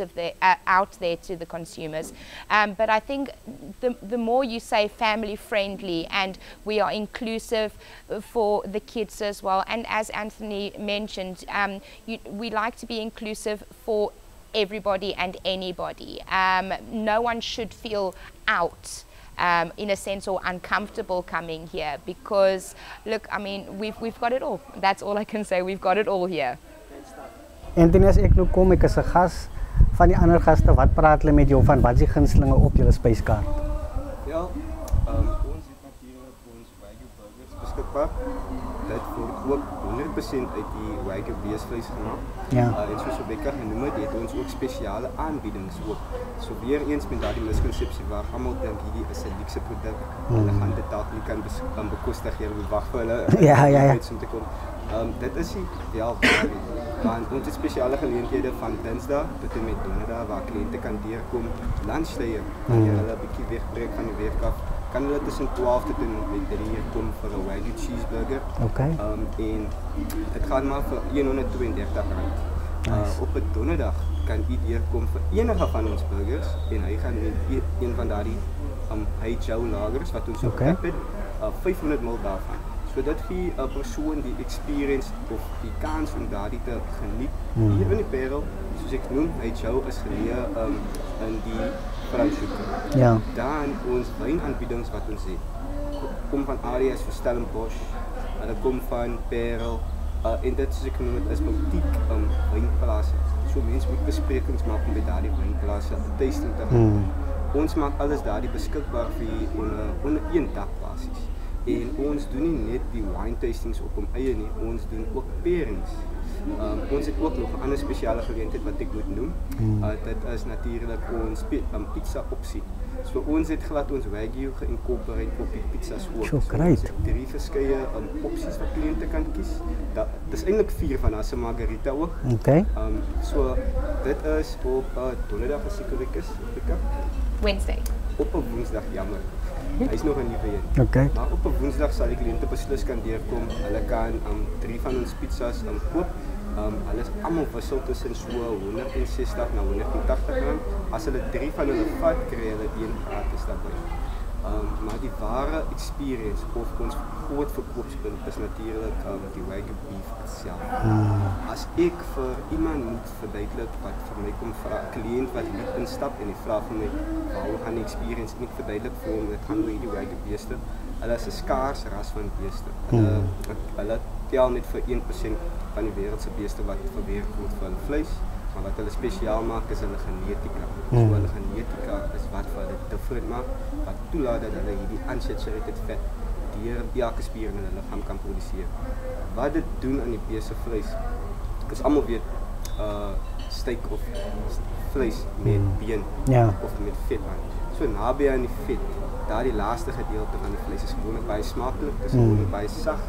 there to the consumers. But I think the more you say family friendly and we are inclusive for the kids as well, and as Anthony mentioned, we like to be inclusive for everybody and anybody. No one should feel out in a sense or uncomfortable coming here, because look, I mean, we've got it all. That's all I can say. We've got it all here. Anthony, as ek nou kom, ek is 'n gas van die ander gaste. Wat praat hulle met jou van? Wat is die gunstelinge op julle spyskaart? Ja, ons het natuurlik ons Wagyu burgers beskikbaar. Dit word ook 100% uit die Wagyu beesvleis gemaak. Ja. En soos Rebecca genoem het ons ook spesiale aanbiedings ook. So weer eens met daardie miskonsepsie waar almal dink hierdie is 'n luukse produk. Hulle gaan dit dalk nie kan bekostig, jy moet wag vir hulle om te kom. Dit is nie wel value. Dan ons het spesiale geleenthede van Dinsdag tot en met Donderdag waar kliënte kan deurkom. Lunchtye, wanneer hulle 'n bietjie wegbreek van die werk af, kan hulle tussen 12 tot en met 3 uur kom vir 'n Wagyu cheeseburger. Okay. En dit gaan maar vir R132. Op 'n Donderdag kan u deurkom vir enige van ons burgers en hy gaan met een van daardie H.O. lagers wat ons op het, 500 ml daarvan. So dit gee 'n persoon die experience of die kans om daardie te geniet. Hier in die Parel, soos ek noem, H.O. is geleë in die Franshoek. Ja. Dan ons wynaanbiedings wat ons het, kom van areas so Stellenbosch, hulle kom van Parel, en dit soos ek noem het is boutique wynplase. So mense moet besprekings maak om by daardie wynplase 'n tasting te gaan. Ons maak alles daardie beskikbaar vir u onder een dak basis. En ons doen nie net die wine tastings op hom eie nie, ons doen ook pairings. Ons het ook nog 'n ander spesiale geleentheid wat ek moet noem. Dit is natuurlik ons pizza opsie. So ons het glad ons Wagyu geïncorporate op die pizzas ook. So great. So 3 verskeie opsies wat kliënte kan kies. Dis eintlik 4 van as 'n margarita ook. Okay. So dit is op Donderdag as ek reg is, Wednesday. Op 'n Woensdag, jammer. Hy's nog 'n nuwe een. Okay. Maar op 'n Woensdag sal die kliënte beslis kan deurkom. Hulle kan 3 van ons pizzas koop. Hulle is almal wissel tussen so 160 na 180 rand. As hulle 3 van hulle vat, kry hulle een gratis daarbey. Maar die ware experience of ons groot verkoopspunt is natuurlik die Wagyu beef self. As ek vir iemand moet verduidelik wat vir my kom vra, 'n kliënt wat hier instap en hy vra vir my, "Hoe gaan die experience?" en ek verduidelik vir hom dit gaan oor hierdie Wagyu beeste. Hulle is 'n skaars ras van beeste. Hulle tel net vir 1% van die wêreld se beeste wat verwerk word vir hulle vleis. Maar wat hulle spesiaal maak is hulle genetika. So hulle genetika is wat vir hulle different maak, wat toelaat dat hulle hierdie unsaturated vet deur elke spier in hulle liggaam kan produseer. Wat dit doen aan die beeste vleis, is almal weet steak of vleis met been of met vet aan. So naby aan die vet, daardie laaste gedeelte van die vleis is gewoonlik baie smaaklik, dit is gewoonlik baie sag.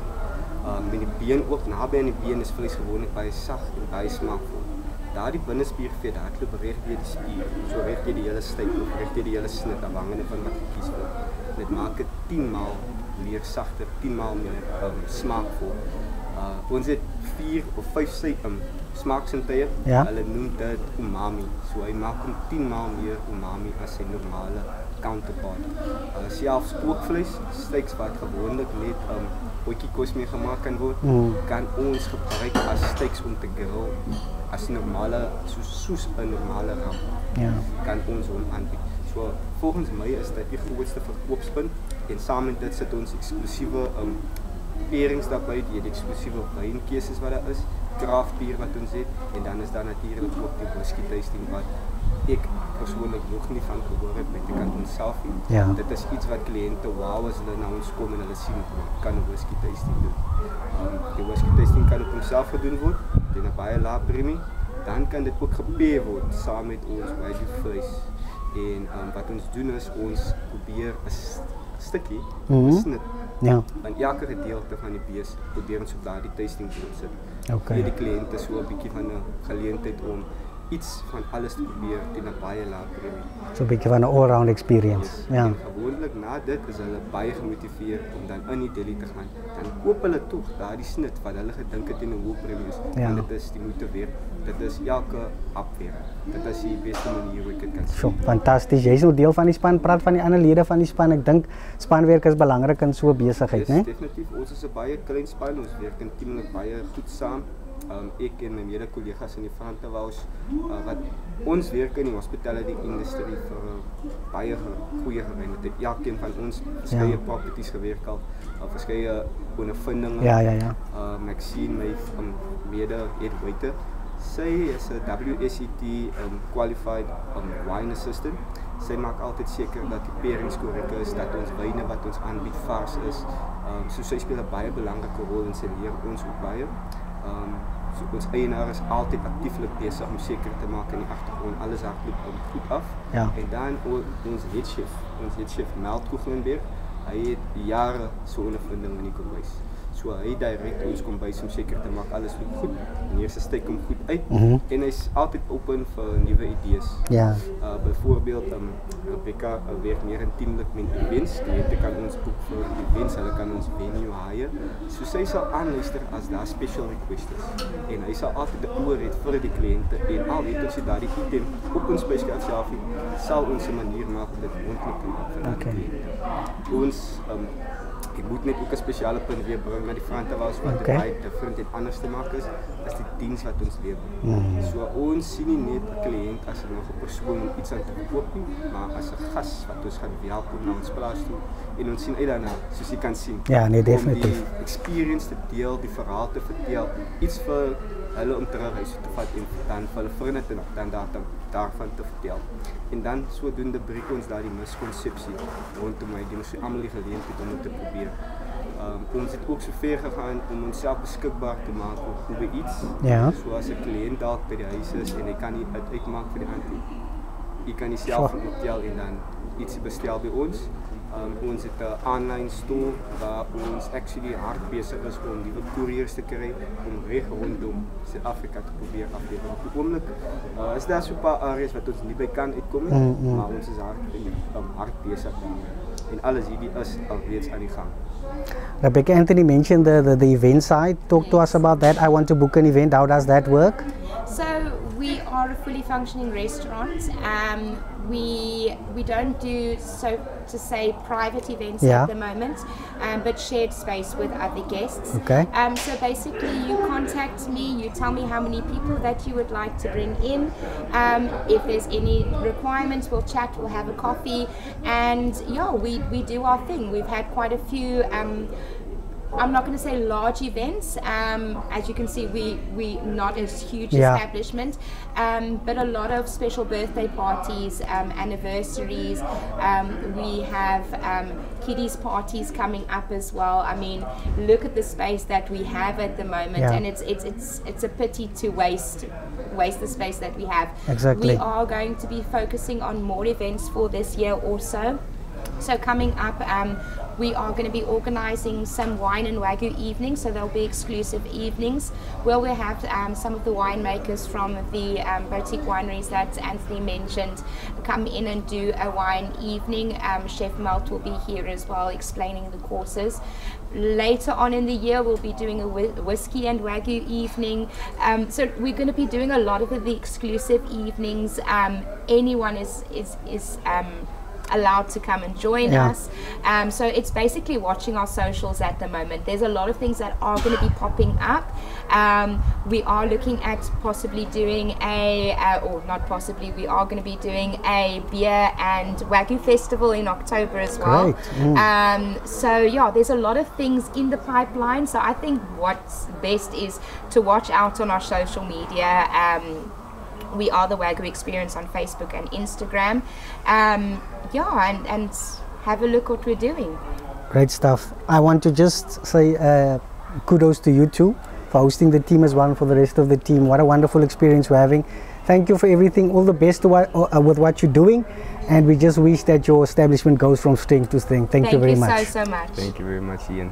Met die been ook naby aan die been is vleis gewoonlik baie sag en baie smaakvol. Daardie binnespiervet hardloop reg deur die spier, so reg deur die hele styf of reg deur die hele snit afhangende van wat gekies word. Dit maak dit 10 maal meer sagter, 10 maal meer smaakvol. Ons het 4 of 5 smaaksintuie. Hulle noem dit umami. So hy maak hom 10 maal meer umami as sy normale counterpart. Selfs spookvleis, steaks wat gewoonlik net ooitjiekos mee gemaak kan word, kan ons gebruik as steaks om te grill. As normale, soos 'n normale ram, kan ons hom aanbied. So volgens my is dit die grootste verkoopspunt en saam met dit sit ons eksklusiewe pairings daarbey, die eksklusiewe wynkeuses wat daar is, craft bier wat ons het en dan is daar natuurlik ook die whisky tasting wat ek persoonlik nog nie van gehoor het met die kant onsself nie. Dit is iets wat kliënte wow as hulle na ons kom en hulle sien kan 'n whisky tasting doen. Die whisky tasting kan op homself gedoen word teen 'n baie lae premie. Dan kan dit ook gepair word saam met ons Wagyu vleis. En wat ons doen is ons probeer 'n stukkie snit van elke gedeelte van die bees probeer ons op daardie tasting board sit. Vir die kliënte so 'n bietjie van 'n geleentheid om iets van alles te probeer teen 'n baie lae premie. So 'n bietjie van 'n all-round experience. En gewoonlik na dit is hulle baie gemotiveerd om dan in die deli te gaan. Dan koop hulle tog daardie snit wat hulle gedink het teen 'n hoë premie is. En dit is die moeite werd. Dit is elke afweer. Dit is die beste manier hoe ek dit kan sien. So fantasties. Jy's nou deel van die span. Praat van die ander lede van die span. Ek dink spanwerk is belangrik in so 'n besigheid, né? Definitief. Ons is 'n baie klein span. Ons werk intiemlik baie goed saam. Ek en my mede-kollegas in die frontewals wat ons werk in die hospitality industrie vir baie goeie gemeente. Elkeen van ons verskeie properties gewerk al, verskeie ondervindinge. Ek sien my mede-head waiter. Sy is 'n WSET qualified wine assistant. Sy maak altyd seker dat die pairings korrek is, dat ons wyne wat ons aanbied vars is. So sy speel 'n baie belangrike rol en sy leer ons ook baie. So ons eienaar is altyd aktieflik besig om seker te maak in die agtergrond alles hardloop goed af. En dan ons head chef Mel Koeglenberg, hy het jare so ondervinding in die kombuis. So hy direk ons kom bys om seker te maak alles loop goed. En eers steek hom goed uit en hy's altyd open vir nuwe idees. Ja. Byvoorbeeld Rebecca werk meer intiemlik met events. Kliënte kan ons boek vir events, hulle kan ons venue hire. So sy sal aanluister as daar special requests is. En hy sal altyd 'n oor hê vir die kliënte en al weet ons daardie item op ons spesiaal self sal ons 'n manier maak om dit moontlik te maak vir die kliënte. Ons ek moet net ook 'n spesiale punt weer bring na die front waar ons wat baie different en anders te maak is die diens wat ons lewer. So ons sien nie net 'n kliënt as 'n nog 'n persoon om iets aan te koop nie, maar as 'n gas wat ons gaan welkom na ons plaas toe en ons sien uit daarna, soos jy kan sien. Ja, nee, definitief. Om die experience te deel, die verhaal te vertel, iets vir hulle om terug huis te vat en dan vir hulle vriende te dan daarvan te vertel. En dan sodoende breek ons daardie miskonsepsie rondom my doen so almal die geleentheid om dit te probeer. Ons het ook so ver gegaan om onsself beskikbaar te maak vir iets. Ja. So as 'n kliënt dalk by die huis is en hy kan nie uitmaak vir die auntie. Jy kan nie self van hotel en dan iets bestel by ons. Ons het 'n online store waar ons actually hard besig is om nuwe koeriers te kry om reg rondom Suid-Afrika te probeer aflewer. Op die oomblik is daar so 'n paar areas wat ons nie by kan uitkom nie, maar ons is hard besig en alles hierdie is alreeds aan die gang. Rebecca, Anthony mentioned the event side. Talk to us about that. I want to book an event. How does that work? So we are a fully functioning restaurant. We don't do, so to say, private events at the moment, but shared space with other guests. Okay. So basically you contact me, you tell me how many people that you would like to bring in. If there's any requirements, we'll chat, we'll have a coffee, and yeah, we do our thing. We've had quite a few I'm not going to say large events. As you can see, we not a huge establishment, but a lot of special birthday parties, anniversaries. We have kiddies parties coming up as well. I mean, look at the space that we have at the moment, and it's a pity to waste the space that we have. Exactly. We are going to be focusing on more events for this year also. So coming up, we are going to be organising some wine and Wagyu evenings, so there'll be exclusive evenings where we'll have some of the winemakers from the boutique wineries that Anthony mentioned come in and do a wine evening. Chef Malt will be here as well explaining the courses. Later on in the year, we'll be doing a whiskey and Wagyu evening. So we're going to be doing a lot of the exclusive evenings. Anyone is allowed to come and join us. So it's basically watching our socials at the moment. There's a lot of things that are going to be popping up. We are looking at possibly doing or not possibly, we are going to be doing a beer and Wagyu festival in October as well. So yeah, there's a lot of things in the pipeline. So I think what's best is to watch out on our social media. We are the Wagyu Experience on Facebook and Instagram. And have a look what we're doing. Great stuff. I want to just say kudos to you two for hosting the team as well and for the rest of the team. What a wonderful experience we're having. Thank you for everything. All the best with what you're doing. And we just wish that your establishment goes from strength to strength. Thank you very much. Thank you so much. Thank you very much, Ian.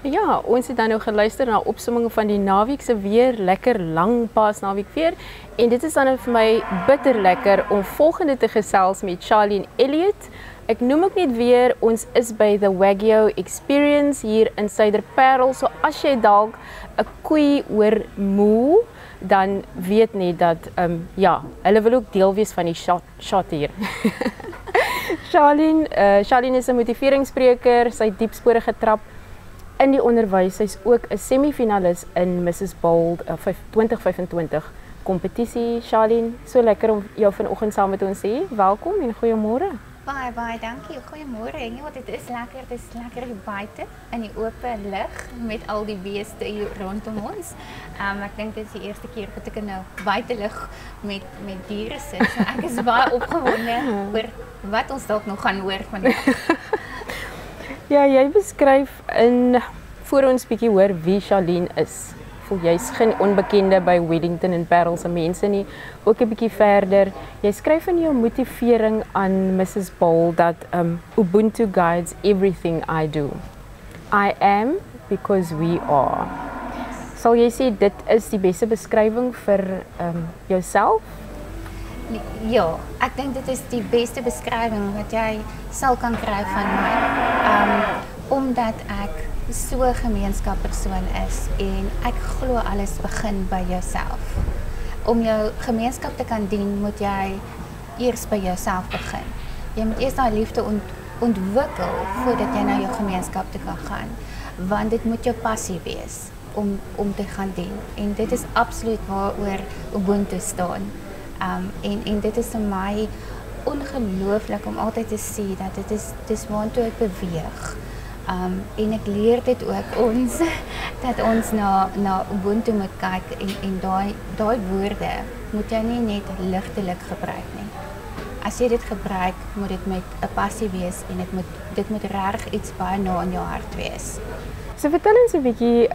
Ja, ons het dan nou geluister na opsomming van die naweek se weer, lekker lang Paasnaweek weer. En dit is dan vir my bitter lekker om volgende te gesels met Charlie en Elliot. Ek noem ook net weer, ons is by the Wagyu Experience hier in Suiderparel. So as jy dalk 'n koei hoor moe, dan weet net dat ja, hulle wil ook deel wees van die shot hier. Charlene is 'n motiveringsspreker, sy het diep spore getrap in die onderwys. Sy's ook 'n semifinalis in Mrs Bold 2025 kompetisie. Charlene, so lekker om jou vanoggend saam met ons te hê. Welkom en goeiemôre. Baie dankie. Goeiemôre. Ja, dit is lekker hier buite in die oop lug met al die beeste hier rondom ons. Ek dink dit is die eerste keer dat ek nou buite lug met diere sit. So ek is baie opgewonde oor wat ons dalk nog gaan hoor vandag. Ja, jy beskryf voor ons bietjie hoor wie Charlene is. Voel jy's geen onbekende by Wellington en Parel se mense nie. Ook 'n bietjie verder. Jy skryf in jou motivering aan Mrs Bold dat Ubuntu guides everything I do. I am because we are. Sal jy sê dit is die beste beskrywing vir jouself? Ja, ek dink dit is die beste beskrywing wat jy sal kan kry van my. Omdat ek so 'n gemeenskappersoon is en ek glo alles begin by jouself. Om jou gemeenskap te kan dien, moet jy eers by jouself begin. Jy moet eers daai liefde ontwikkel voordat jy na jou gemeenskap toe kan gaan, want dit moet jou passie wees om te gaan dien. En dit is absoluut waaroor Ubuntu staan. En dit is vir my ongelooflik om altyd te sien dat dis waartoe ek beweeg. En ek leer dit ook ons dat ons na Ubuntu moet kyk en daai woorde moet jy nie net ligtelik gebruik nie. As jy dit gebruik, moet dit met 'n passie wees en dit moet regtig iets baie na in jou hart wees. So vertel ons 'n bietjie,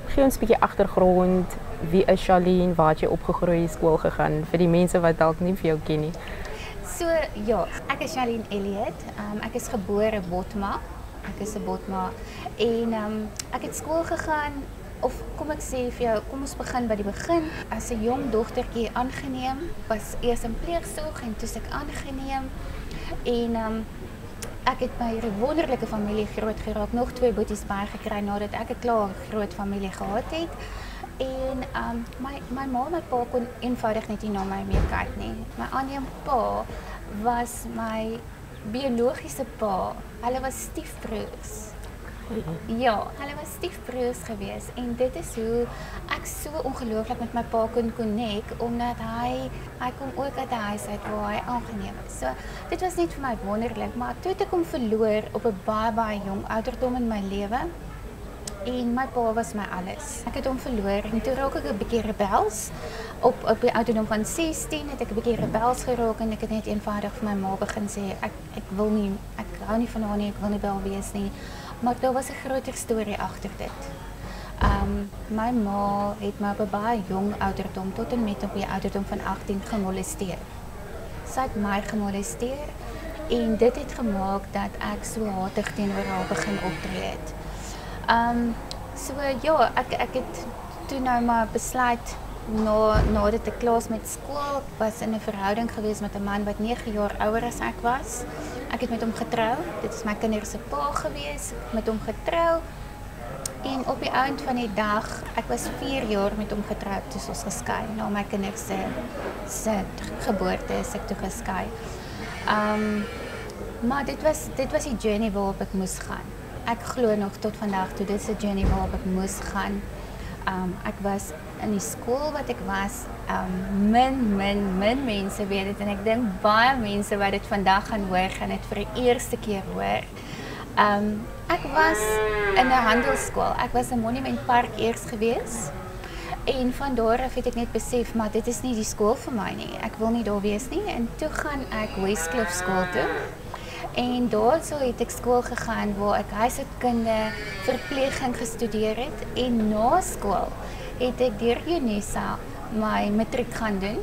gee ons 'n bietjie agtergrond. Wie is Charlene? Waar het jy opgegroei, skool gegaan vir die mense wat dalk nie vir jou ken nie? So ja, ek is Charlene Elliot. Ek is gebore Botma. Ek is 'n Botma en ek het skool gegaan, of kom ek sê vir jou, kom ons begin by die begin. As 'n jong dogtertjie aangeneem, was eers in pleegsorg en toe ek aangeneem en ek het by 'n wonderlike familie groot geraak, nog 2 boeties bygekry nadat ek 'n klaar groot familie gehad het. En my ma en my pa kon eenvoudig net nie na my meer kyk nie. My aanneem pa was my biologiese pa. Hulle was stiefbroers. Ja, hulle was stiefbroers geweest en dit is hoe ek so ongelooflik met my pa kon connect, omdat hy kom ook uit 'n huis uit waar hy aangeneem is. So dit was net vir my wonderlik, maar toe het ek hom verloor op 'n baie jong ouderdom in my lewe. En my pa was my alles. Ek het hom verloor en toe raak ek 'n bietjie rebels. Op die ouderdom van 16 het ek 'n bietjie rebels geraak en ek het net eenvoudig vir my ma begin sê ek hou nie van haar nie, ek wil nie by haar wees nie. Maar daar was 'n groter storie agter dit. My ma het my op 'n baie jong ouderdom tot en met op die ouderdom van 18 gemolesteer. Sy het my gemolesteer en dit het gemaak dat ek so hatig teenoor haar begin optree het. So ja, ek het toe nou maar besluit nadat ek klaar met skool, was in 'n verhouding gewees met 'n man wat 9 jaar ouer as ek was. Ek het met hom getrou. Dit is my kinders se pa gewees. Ek het met hom getrou. En op die eind van die dag, ek was 4 jaar met hom getroud toe ons geskei. Na my kinders se geboorte is ek toe geskei. Maar dit was die journey waarop ek moes gaan. Ek glo nog tot vandag toe, dit is 'n journey waarop ek moes gaan. Ek was in die skool wat ek was, min mense weet dit en ek dink baie mense wat dit vandag gaan hoor, gaan dit vir die eerste keer hoor. Ek was in 'n handelsskool. Ek was in Monument Park eers gewees. En van daar af het ek net besef, maar dit is nie die skool vir my nie. Ek wil nie daar wees nie. En toe gaan ek Westcliff skool toe. En daarso het ek skool gegaan waar ek huishoudkunde, verpleging gestudeer het. En na skool het ek deur UNISA my matriek gaan doen.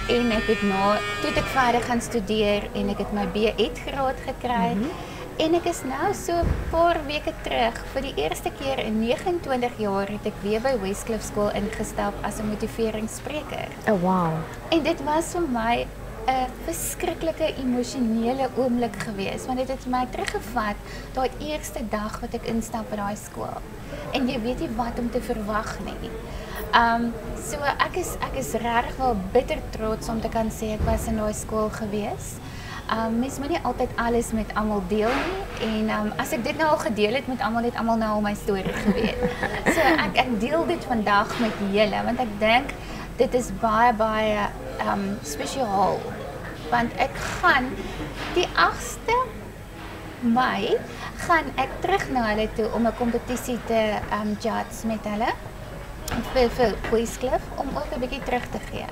En ek het toe het ek verder gaan studeer en ek het my B.Ed graad gekry. En ek is nou so 'n paar weke terug, vir die eerste keer in 29 jaar het ek weer by Westcliff skool ingestap as 'n motiveringsspreker. Oh wow. En dit was vir my 'n verskriklike emosionele oomblik gewees, want dit het my teruggevat daai eerste dag wat ek instap by daai skool. En jy weet nie wat om te verwag nie. So ek is regtig wel bitter trots om te kan sê ek was in daai skool gewees. Mens moet nie altyd alles met almal deel nie en as ek dit nou al gedeel het met almal, het almal nou al my storie geweet. So ek deel dit vandag met julle want ek dink dit is baie spesiaal. Want ek gaan die 8de Mei gaan ek terug na hulle toe om 'n kompetisie te judge met hulle vir Queenscliff om ook 'n bietjie terug te gee.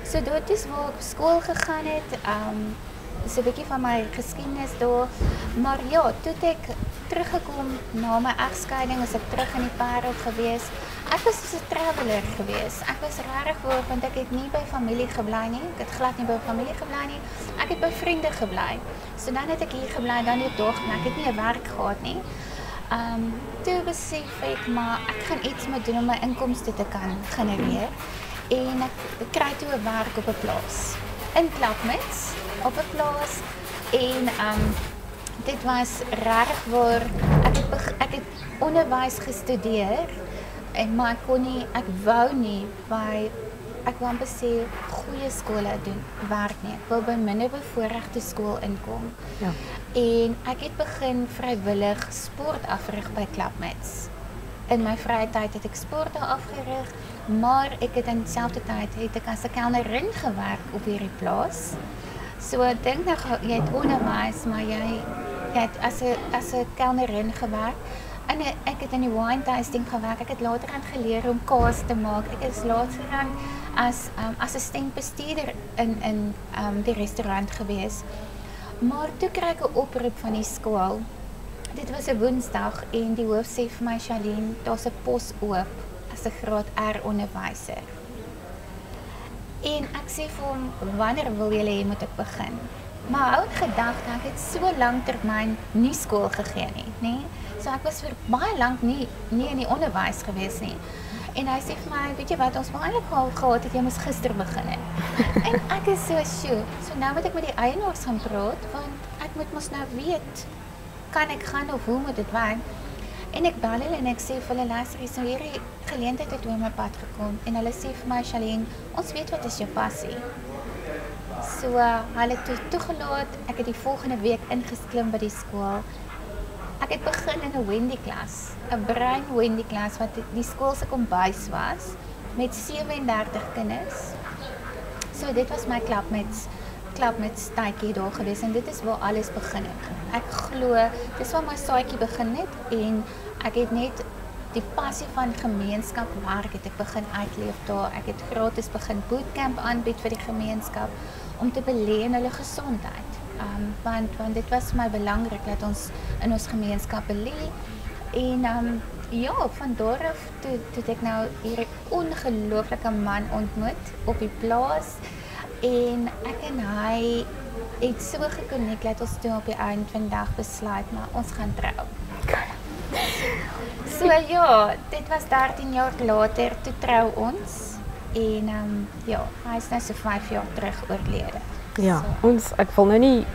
So dit is waar ek op skool gegaan het. Dis 'n bietjie van my geskiedenis daar. Maar ja, toe ek teruggekom na my egskeiding, was ek terug in die Parel gewees. Ek was so 'n traveler gewees. Ek was regtig hoor want ek het nie by familie gebly nie. Ek het glad nie by familie gebly nie. Ek het by vriende gebly. So dan het ek hier gebly, dan die dag, maar ek het nie 'n werk gehad nie. Toe besef ek maar ek gaan iets moet doen om my inkomste te kan genereer. En ek kry toe 'n werk op 'n plaas. In Klapmuts op 'n plaas en dit was regtig waar ek het onderwys gestudeer en maar ek wou nie by ek wou amper sê goeie skole doen werk nie. Ek wou by minder bevoorregte skool inkom. Ja. En ek het begin vrywillig sport afrig by Klapmuts. In my vrye tyd het ek sport daar afgerig, maar ek het in dieselfde tyd het ek as 'n kelnerin gewerk op hierdie plaas. So ek dink nou jy het onderwys, maar jy het as 'n kelnerin gewerk. En ek het in die wine tasting gewerk. Ek het later aan geleer om kaas te maak. Ek is later aan as assistent bestuurder in die restaurant gewees. Maar toe kry ek 'n oproep van die skool. Dit was 'n Woensdag en die hoof sê vir my, Charlene, daar's 'n pos oop as 'n graad R onderwyser. En ek sê vir hom, wanneer wil julle hê moet ek begin? Maar hou in gedagte, ek het so lank termyn nie skool gegee nie. So ek was vir baie lank nie in die onderwys gewees nie. En hy sê vir my, weet jy wat, ons wou eintlik al gehad het jy moes gister begin het. En ek is so sjoe. So nou moet ek met die eienaars gaan praat want ek moet mos nou weet kan ek gaan of hoe moet dit werk? En ek bel hulle en ek sê vir hulle, luister, so hierdie geleentheid het oor my pad gekom en hulle sê vir my, Charlene, ons weet wat is jou passie. So hulle het toegelaat, ek het die volgende week ingesklim by die skool. Ek het begin in 'n Wendy klas, 'n brein Wendy klas wat die skool se kombuis was met 37 kinders. So dit was my Klapmuts tydjie daar gewees en dit is waar alles begin het. Ek glo dis waar my saadjie begin het en ek het net die passie van gemeenskapwerk het ek begin uitleef daar. Ek het gratis begin bootcamp aanbied vir die gemeenskap om te belê in hulle gesondheid. Want dit was vir my belangrik dat ons in ons gemeenskap belê. En ja, van daar af toe ek nou hierdie ongelooflike man ontmoet op die plaas en ek en hy het so gekonnekt dat ons toe op die eind van die dag besluit, maar ons gaan trou. So ja, dit was 13 jaar later, toe trou ons en ja, hy is nou so 5 jaar terug oorlede. Ja, ek wil nou nie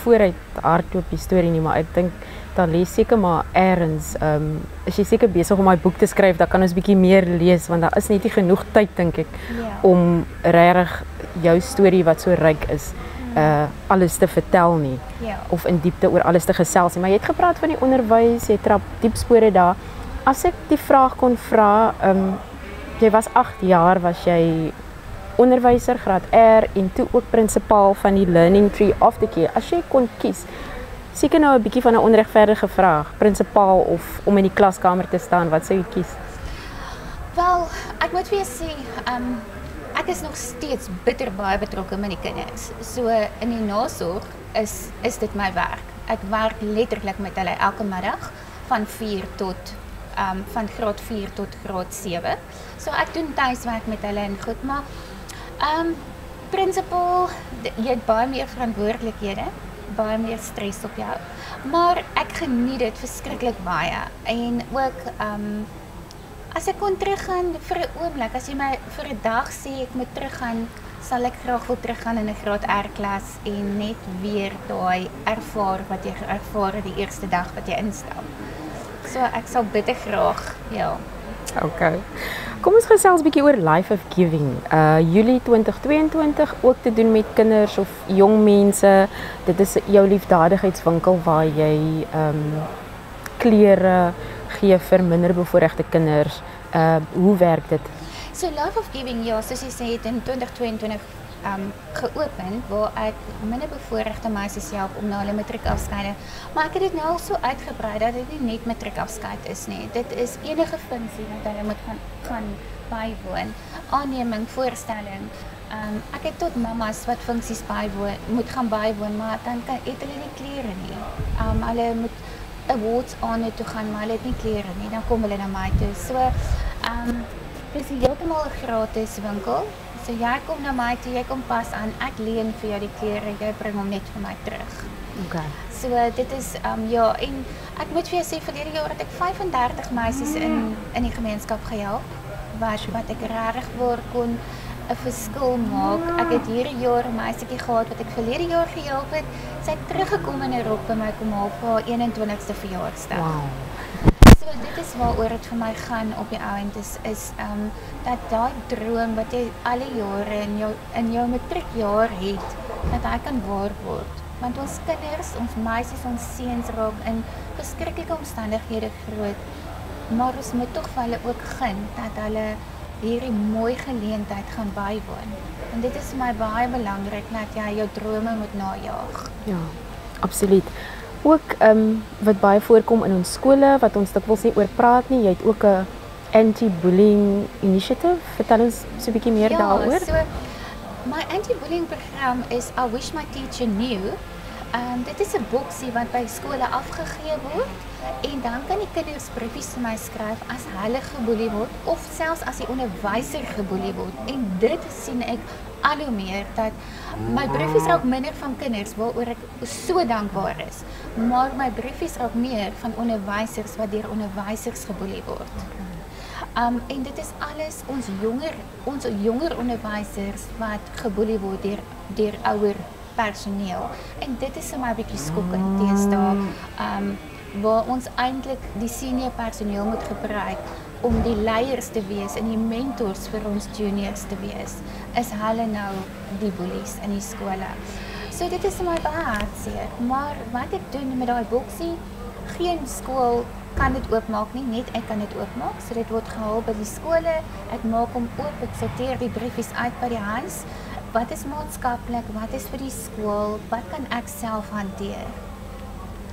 vooruit hardloop die storie nie, maar ek dink daar lees seker maar ergens, is jy seker besig om my boek te skryf, dan kan ons bietjie meer lees, want daar is net nie genoeg tyd, dink ek, om regtig jou storie wat so ryk is, alles te vertel nie, of in diepte oor alles te gesels nie. Maar jy het gepraat van die onderwys, jy trap diep spore daar. As ek die vraag kon vra, jy was 8 jaar, was jy onderwyser, graad R, en toe ook prinsipaal van die Learning Tree Aftercare. As jy kon kies, seker nou 'n bietjie van 'n onregverdige vraag, prinsipaal of om in die klaskamer te staan, wat sou jy kies? Wel, ek moet vir jou sê, ek is nog steeds bitter baie betrokke met die kinders. So in die nasorg is dit my werk. Ek werk letterlik met hulle elke middag van 4 tot van graad 4 tot graad 7. So ek doen tuiswerk met hulle en goed, maar principal, jy het baie meer verantwoordelikhede, baie meer stres op jou. Maar ek geniet dit verskriklik baie en ook As ek kon teruggaan vir 'n oomblik, as jy my vir 'n dag sê ek moet teruggaan, sal ek graag wil teruggaan in 'n graad R klas en net weer daai ervaar wat jy ervaar het die eerste dag wat jy instap. So ek sal bitter graag, ja. Okay. Kom ons gesels 'n bietjie oor Life of Giving. Julie 2022 ook te doen met kinders of jong mense. Dit is jou liefdadigheidswinkel waar jy klere gee vir minderbevoorregte kinders. Hoe werk dit? So Life of Giving, ja, soos jy sê, het in 2022 geopen waar ek minderbevoorregte meisies help om na hulle matriekafskeide. Maar ek het dit nou al so uitgebrei dat dit nie net matriekafskeid is nie. Dit is enige funksie wat hulle moet gaan bywoon. Aanneming, voorstelling. Ek het tot mamas wat funksies moet gaan bywoon, maar dan het hulle nie klere nie. Hulle moet awards aan toe gaan, maar hulle het nie klere nie. Dan kom hulle na my toe. So dit is heeltemal 'n gratis winkel. So jy kom na my toe, jy kom pas aan, ek leen vir jou die klere, jy bring hom net vir my terug. Okay. So dit is ja, en ek moet vir jou sê verlede jaar het ek 35 meisies in die gemeenskap gehelp wat ek regtig waar kon 'n verskil maak. Ek het hierdie jaar 'n meisietjie gehad wat ek verlede jaar gehelp het. Sy het teruggekom in 'n rok by my kom haal vir haar 21ste verjaarsdag. Wow. So dit is waaroor dit vir my gaan op die ouend is dat daai droom wat jy alle jare in jou matriekjaar het, dat hy kan waar word. Want ons kinders, ons meisies, ons seuns raak in verskriklike omstandighede groot, maar ons moet tog vir hulle ook gun dat hulle hierdie mooi geleentheid gaan bywoon. En dit is vir my baie belangrik dat jy jou drome moet najag. Ja, absoluut. Ook wat baie voorkom in ons skole wat ons dikwels nie oor praat nie, jy het ook 'n anti-bullying initiative. Vertel ons so 'n bietjie meer daaroor. Ja, so my anti-bullying program is I Wish My Teacher Knew. Dit is 'n boksie wat by skole afgegee word en dan kan die kinders briefies vir my skryf as hulle geboelie word of selfs as die onderwyser geboelie word. En dit sien ek al hoe meer dat my briefies raak minder van kinders waaroor ek so dankbaar is, maar my briefies raak meer van onderwysers wat deur onderwysers geboelie word. En dit is alles ons jonger onderwysers wat geboelie word deur ouer personeel. En dit is vir my 'n bietjie skokkend teenoor waar ons eintlik die senior personeel moet gebruik om die leiers te wees en die mentors vir ons juniors te wees, is hulle nou die bullies in die skole. So dit is vir my baie hartseer, maar wat ek doen met daai boksie, geen skool kan dit oopmaak nie, net ek kan dit oopmaak, so dit word gehaal by die skole, ek maak hom oop, ek sorteer die briefies uit by die huis, wat is maatskaplik, wat is vir die skool, wat kan ek self hanteer?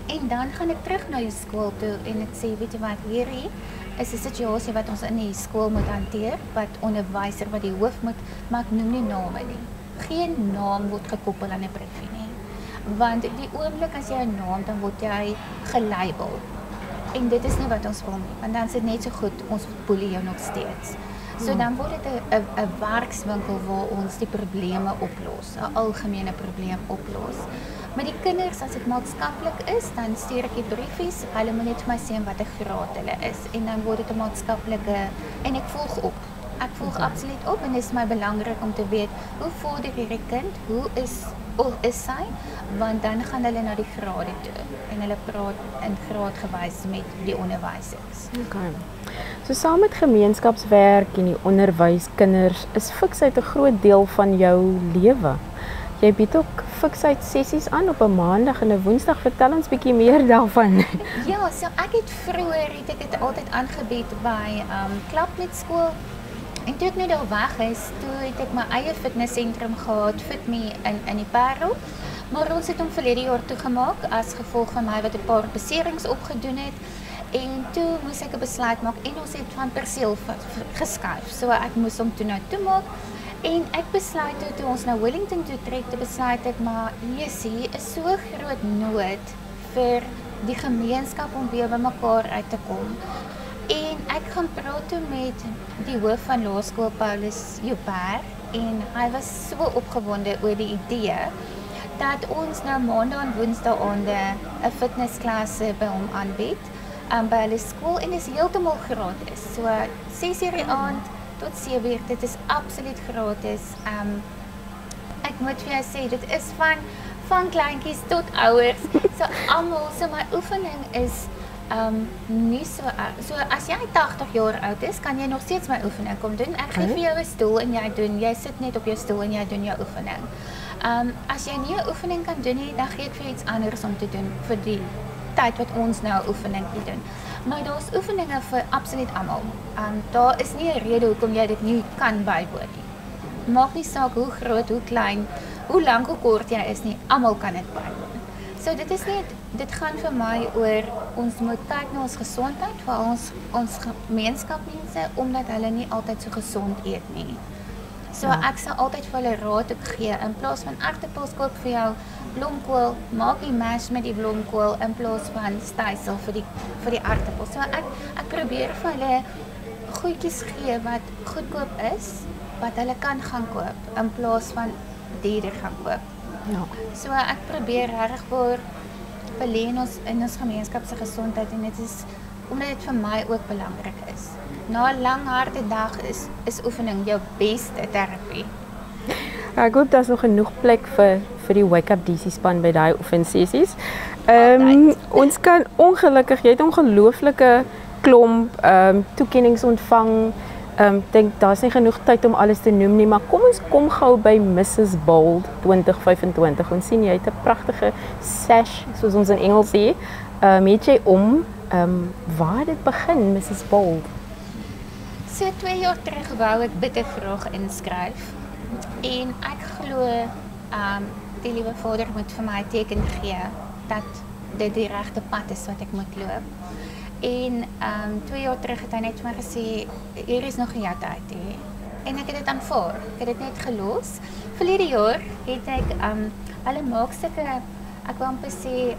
En dan gaan ek terug na die skool toe en ek sê, weet jy wat, hierdie is 'n situasie wat ons in die skool moet hanteer, wat onderwyser, wat die hoof moet, maar ek noem nie name nie. Geen naam word gekoppel aan 'n briefie nie. Want die oomblik as jy 'n naam, dan word jy gelabel. En dit is nie wat ons wil nie, want dan is dit net so goed, ons boelie jou nog steeds. So dan word dit 'n werkswinkel waar ons die probleme oplos, 'n algemene probleem oplos. Met die kinders, as dit maatskaplik is, dan stuur ek die briefies, hulle moet net vir my sê wat 'n graad hulle is, en dan word dit 'n maatskaplike, en ek volg op. Ek volg absoluut op, en dit is my belangrik om te weet, hoe vorder hierdie kind, hoe is sy, want dan gaan hulle na die grade toe, en hulle praat in graadgewys met die onderwysers. Okay. So saam met gemeenskapswerk en die onderwys kinders, is fiksheid 'n groot deel van jou lewe. Jy bied ook fiksheid sessies aan op 'n maandag en 'n woensdag. Vertel ons bietjie meer daarvan. Ja, so ek het vroeër dit altyd aangebied by Klapnet skool. En toe ek nou daar weg is, toe het ek my eie fitnessentrum gehad, FitMe in die Parel. Maar ons het hom verlede jaar toegemaak as gevolg van my wat 'n paar beserings opgedoen het. En toe moes ek 'n besluit maak en ons het van perseel geskuif. So ek moes hom toe nou toemaak. En ek besluit toe ons na Wellington toe trek, te besluit ek maar hier is so groot nood vir die gemeenskap om weer by mekaar uit te kom. En ek gaan praat toe met die hoof van Laerskool Paulus Joubert en hy was so opgewonde oor die idee dat ons nou maandag en woensdae aande 'n fitnessklasse by hom aanbied. by hulle skool en is heeltemal gratis. So 6:00 die aand tot 7:00, dit is absoluut gratis. Ek moet vir jou sê, dit is van kleintjies tot ouers. So almal, so my oefening is nie so as jy 80 jaar oud is, kan jy nog steeds my oefening kom doen. Ek gee vir jou 'n stoel en jy sit net op jou stoel en jy doen jou oefening. As jy nie 'n oefening kan doen nie, dan gee ek vir iets anders om te doen vir die tyd wat ons nou 'n oefening doen. Maar daar's oefeninge vir absoluut almal. Daar is nie 'n rede hoekom jy dit nie kan bywoon nie. Maak nie saak hoe groot, hoe klein, hoe lank of kort jy is nie, almal kan dit bywoon. So dit gaan vir my oor ons moet kyk na ons gesondheid vir ons gemeenskapmense omdat hulle nie altyd so gesond eet nie. So ek sal altyd vir hulle raad ook gee in plaas van aartappels koop vir jou blomkool, maak die mash met die blomkool in plaas van stysel vir die aartappels. So ek probeer vir hulle goedjies gee wat goedkoop is, wat hulle kan gaan koop in plaas van duurder gaan koop. Ja. So ek probeer regtig belê in ons gemeenskap se gesondheid en dit is omdat dit vir my ook belangrik is. Na 'n lang harde dag is oefening jou beste terapie. Ek hoop daar's nog genoeg plek vir die Wake Up DC span by daai oefensessies. Ons kan ongelukkig, jy het ongelooflike klomp toekennings ontvang. Dink daar's nie genoeg tyd om alles te noem nie, maar kom ons kom gou by Mrs Bold 2025. Ons sien jy het 'n pragtige sash, soos ons in Engels sê. Het jy waar het dit begin, Mrs Bold? So 2 jaar terug wou ek bitter graag inskryf. En ek glo die liewe Vader moet vir my 'n teken gee dat dit die regte pad is wat ek moet loop. En 2 jaar terug het hy net vir my gesê, hier is nog nie jou tyd nie. En ek het dit aanvaar. Ek het dit net gelos. Verlede jaar het ek hulle maak sulke, ek wil amper sê,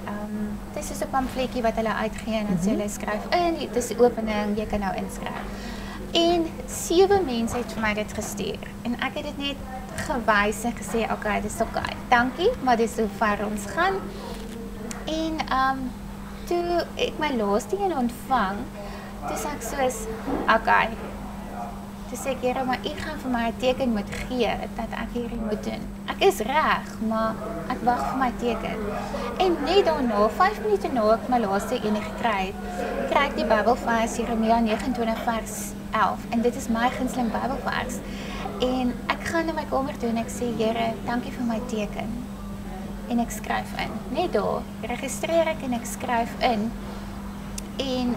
dit is soos 'n pamfletjie wat hulle uitgee en dan sê hulle skryf in, dit is die opening, jy kan nou inskryf. En 7 mense het vir my dit gestuur. En ek het dit net gewys en gesê, okay, dis okay. Dankie, maar dis hoe ver ons gaan. En toe ek my laaste een ontvang, toe sê ek soos, okay. Toe sê ek, Here, maar u gaan vir my 'n teken moet gee dat ek hierdie moet doen. Ek is reg, maar ek wag vir my teken. En net daarna, 5 minute na ek my laaste een gekry het, kry ek die Bybelvers Jeremia 29 vers 11 en dit is my gunsteling Bybelvers. En ek gaan na my kamer toe en ek sê, Here, dankie vir my teken. En ek skryf in. Net daar registreer ek en ek skryf in. En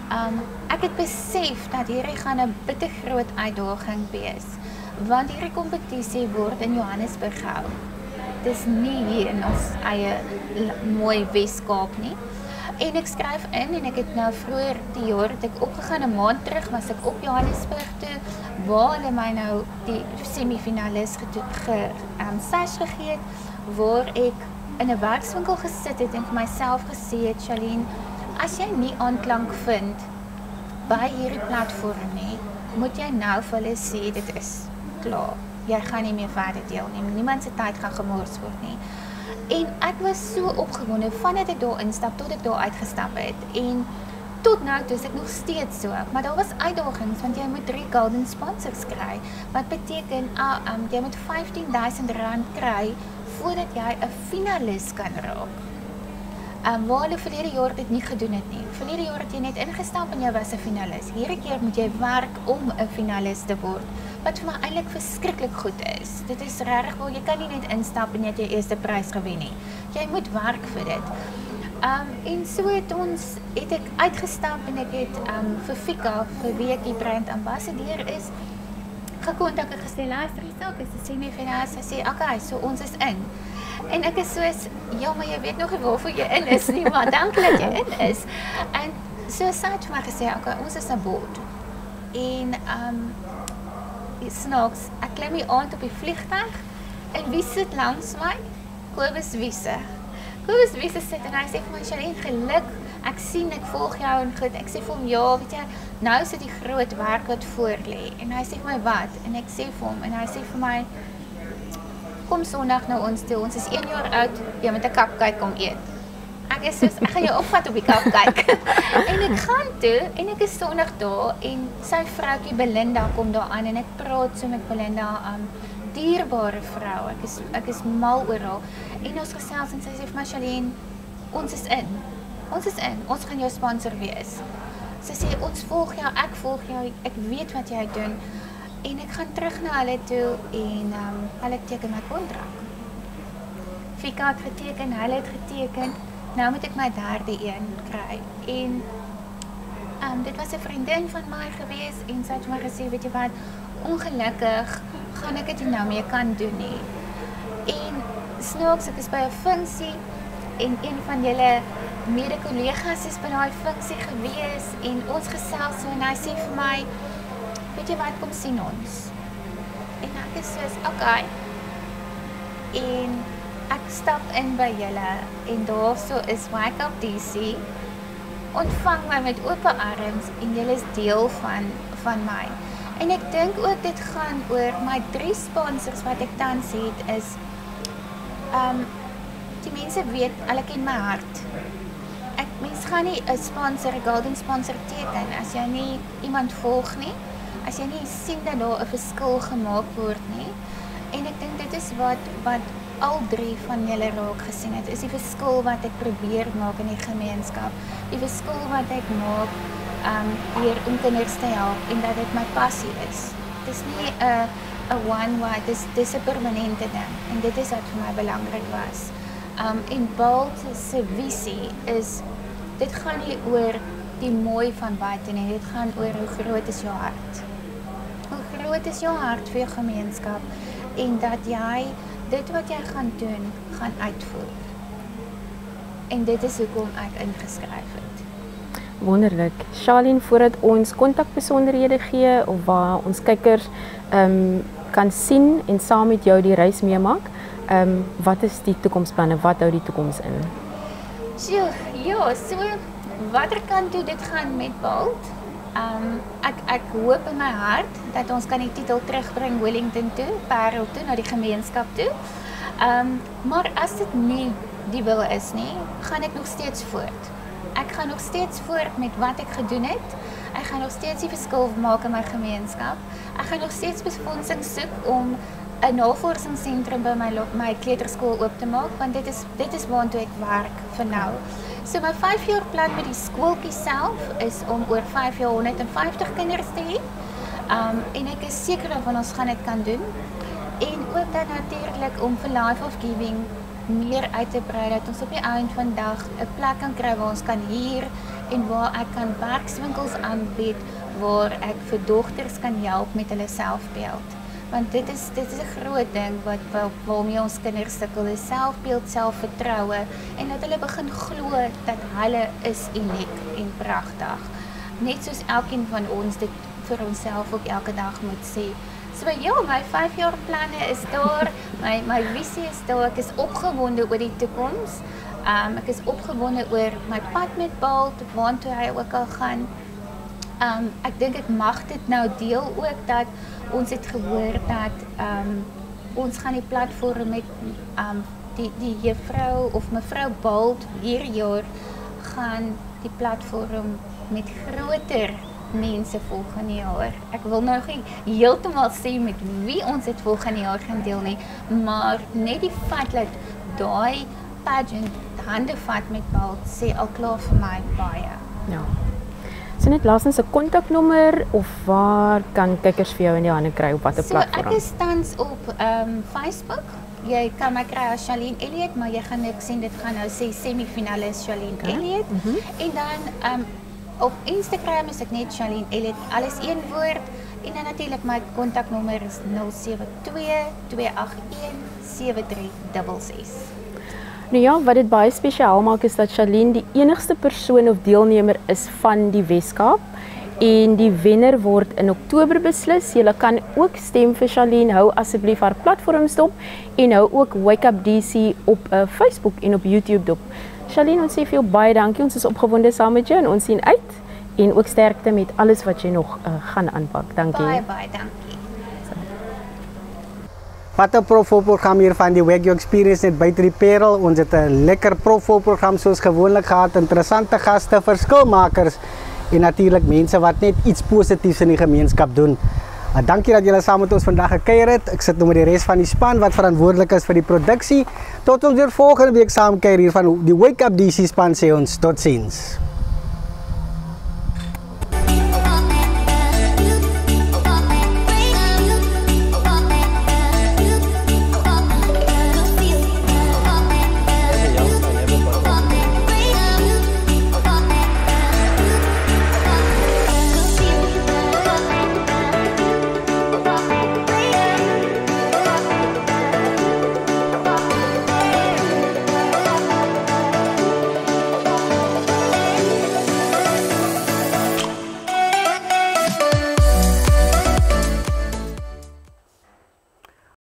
ek het besef dat hierdie gaan 'n bitter groot uitdaging wees. Want hierdie kompetisie word in Johannesburg gehou. Dis nie hier in ons eie mooi Weskaap nie. En ek skryf in en ek het nou vroeër die jaar het ek opgegaan 'n maand terug was ek op Johannesburg toe waar hulle my nou die semifinalis sash gegee het waar ek in 'n werkswinkel gesit het en vir myself gesê het, Charlene, as jy nie aanklank vind by hierdie platform nie, moet jy nou vir hulle sê dit is klaar. Jy gaan nie meer verder deelneem. Niemand se tyd gaan gemors word nie. En ek was so opgewonde vandat ek daar instap tot ek daar uitgestap het. En tot nou toe is ek nog steeds so. Maar daar was uitdagings want jy moet 3 golden sponsors kry. Wat beteken jy moet R15,000 kry voordat jy 'n finalis kan raak. Waar hulle verlede jaar dit nie gedoen het nie. Verlede jaar het jy net ingestap en jy was 'n finalis. Hierdie keer moet jy werk om 'n finalis te word. Wat vir my eintlik verskriklik goed is. Dit is regtig waar jy kan nie net instap en jy het jou eerste prys gewen nie. Jy moet werk vir dit. En so het ek uitgestap en ek het vir Fika, vir wie ek die brand ambassadeur is, gekontak en gesê, luister, ek is 'n semifinalis. Sy sê, okay, so ons is in. En ek is soos, ja, maar jy weet nog nie waarvoor jy in is nie, maar dankie dat jy in is. En so sy het vir my gesê, okay, ons is 'n board. En snaaks, ek klim hier aan op die vliegtuig en wie sit langs my? Kobus Wiese. Kobus Wiese sit en hy sê vir my, Charlene, geluk, ek sien, ek volg jou en goed. Ek sê vir hom, ja, weet jy, nou is dit die groot werk wat voor lê. En hy sê vir my, wat? En ek sê vir hom, en hy sê vir my, kom Sondag na ons toe, ons is 1 jaar oud, jy moet 'n cupcake kom eet. ek gaan jou opvat op die kaf kyk. En ek gaan toe en ek is Sondag daar en sy vroukie Belinda kom daar aan en ek praat so met Belinda, dierbare vrou. Ek is mal oral. En ons gesels en sy sê vir my, Charlene, ons is in. Ons gaan jou sponsor wees. Sy sê ons volg jou, ek weet wat jy doen. En ek gaan terug na hulle toe en hulle teken my kontrak. Fika het geteken, hulle het geteken. Nou moet ek my derde een kry. En dit was 'n vriendin van my gewees en sy het my gesê, weet jy wat, ongelukkig gaan ek dit nie nou meer kan doen nie. En snaaks, ek is by 'n funksie en een van julle mede-kollegas is by daai funksie gewees en ons gesels so en hy sê vir my, weet jy wat, kom sien ons. En ek is soos, okay. En ek stap in by julle en daarso is Wake Up DC, ontvang my met oop arms en julle is deel van my. En ek dink ook dit gaan oor my 3 sponsors wat ek tans het is, die mense weet, hulle ken my hart. Mens gaan nie 'n sponsor, 'n golden sponsor teken as jy nie iemand volg nie, as jy nie sien dat daar 'n verskil gemaak word nie. En ek dink dit is wat al 3 van julle raak gesien het, is die verskil wat ek probeer maak in die gemeenskap. Die verskil wat ek maak hier om kinders te help en dat dit my passie is. Dit is nie 'n one-way, dis 'n permanente ding en dit is wat vir my belangrik was. En Bolt se visie is, dit gaan nie oor die mooi van buite nie, dit gaan oor hoe groot is jou hart. Hoe groot is jou hart vir jou gemeenskap en dat jy dit wat jy gaan doen, gaan uitvoer. En dit is hoekom ek ingeskryf het. Wonderlik. Charlene, voordat ons kontakbesonderhede gee of waar ons kykers kan sien en saam met jou die reis meemaak, wat is die toekomsplanne? Wat hou die toekoms in? Ja, so waterkant toe dit gaan met Bolt. Ek hoop in my hart dat ons kan die titel terugbring Wellington toe, Parel toe, na die gemeenskap toe. Maar as dit nie die wil is nie, gaan ek nog steeds voort. Ek gaan nog steeds voort met wat ek gedoen het. Ek gaan nog steeds die verskil maak in my gemeenskap. Ek gaan nog steeds befondsing soek om 'n navorsingsentrum by my kleuterskool oop te maak, want dit is waartoe ek werk vir nou. So my 5-jaar plan met die skooltjie self is om oor 5 jaar 150 kinders te hê. En ek is seker daarvan ons gaan dit kan doen. En ook dan natuurlik om vir Life of Giving meer uit te brei, dat ons op die eind van dag 'n plek kan kry waar ons kan huur en waar ek kan werkswinkels aanbied, waar ek vir dogters kan help met hulle selfbeeld. Want dit is 'n groot ding waarmee ons kinders sukkel, is selfbeeld, selfvertroue en dat hulle begin glo dat hulle is uniek en pragtig. Net soos elkeen van ons dit vir onsself ook elke dag moet sê. So ja, my 5-jaar planne is daar, my visie is daar, ek is opgewonde oor die toekoms. Ek is opgewonde oor my pad met Bolt, waartoe hy ook al gaan. Ek dink ek mag dit nou deel ook dat ons het gehoor dat ons gaan die platform met die juffrou of mevrou Bolt hierdie jaar gaan die platform met groter mense volgende jaar. Ek wil nou nie heeltemal sê met wie ons dit volgende jaar gaan deel nie, maar net die feit dat daai pageant hande vat met Bolt sê al klaar vir my baie. Ja. So net laasens 'n kontaknommer of waar kan kykers vir jou in die hande kry op watter platform? So ek is tans op Facebook. Jy kan my kry as Charlene Elliot, maar jy gaan ek sien dit gaan nou sê semifinalis Charlene Elliot. En dan op Instagram is ek net Charlene Elliot, alles een woord. En dan natuurlik my kontaknommer is 072 281 7366. Nou ja, wat dit baie spesiaal maak is dat Charlene die enigste persoon of deelnemer is van die Weskaap en die wenner word in Oktober beslis. Julle kan ook stem vir Charlene. Hou asseblief haar platform dop en hou ook Wake Up DC op Facebook en op YouTube dop. Charlene, ons sê vir jou baie dankie. Ons is opgewonde saam met jou en ons sien uit en ook sterkte met alles wat jy nog gaan aanpak. Dankie. Baie dankie. Wat 'n profvoorprogram hier van die Wagyu Experience net buite die Parel. Ons het 'n lekker profvoorprogram soos gewoonlik gehad, interessante gaste, verskilmakers en natuurlik mense wat net iets positiefs in die gemeenskap doen. Dankie dat julle saam met ons vandag gekuier het. Ek sit nou met die res van die span wat verantwoordelik is vir die produksie. Tot ons weer volgende week saam kuier hier van die Wake Up DC span sê ons totsiens.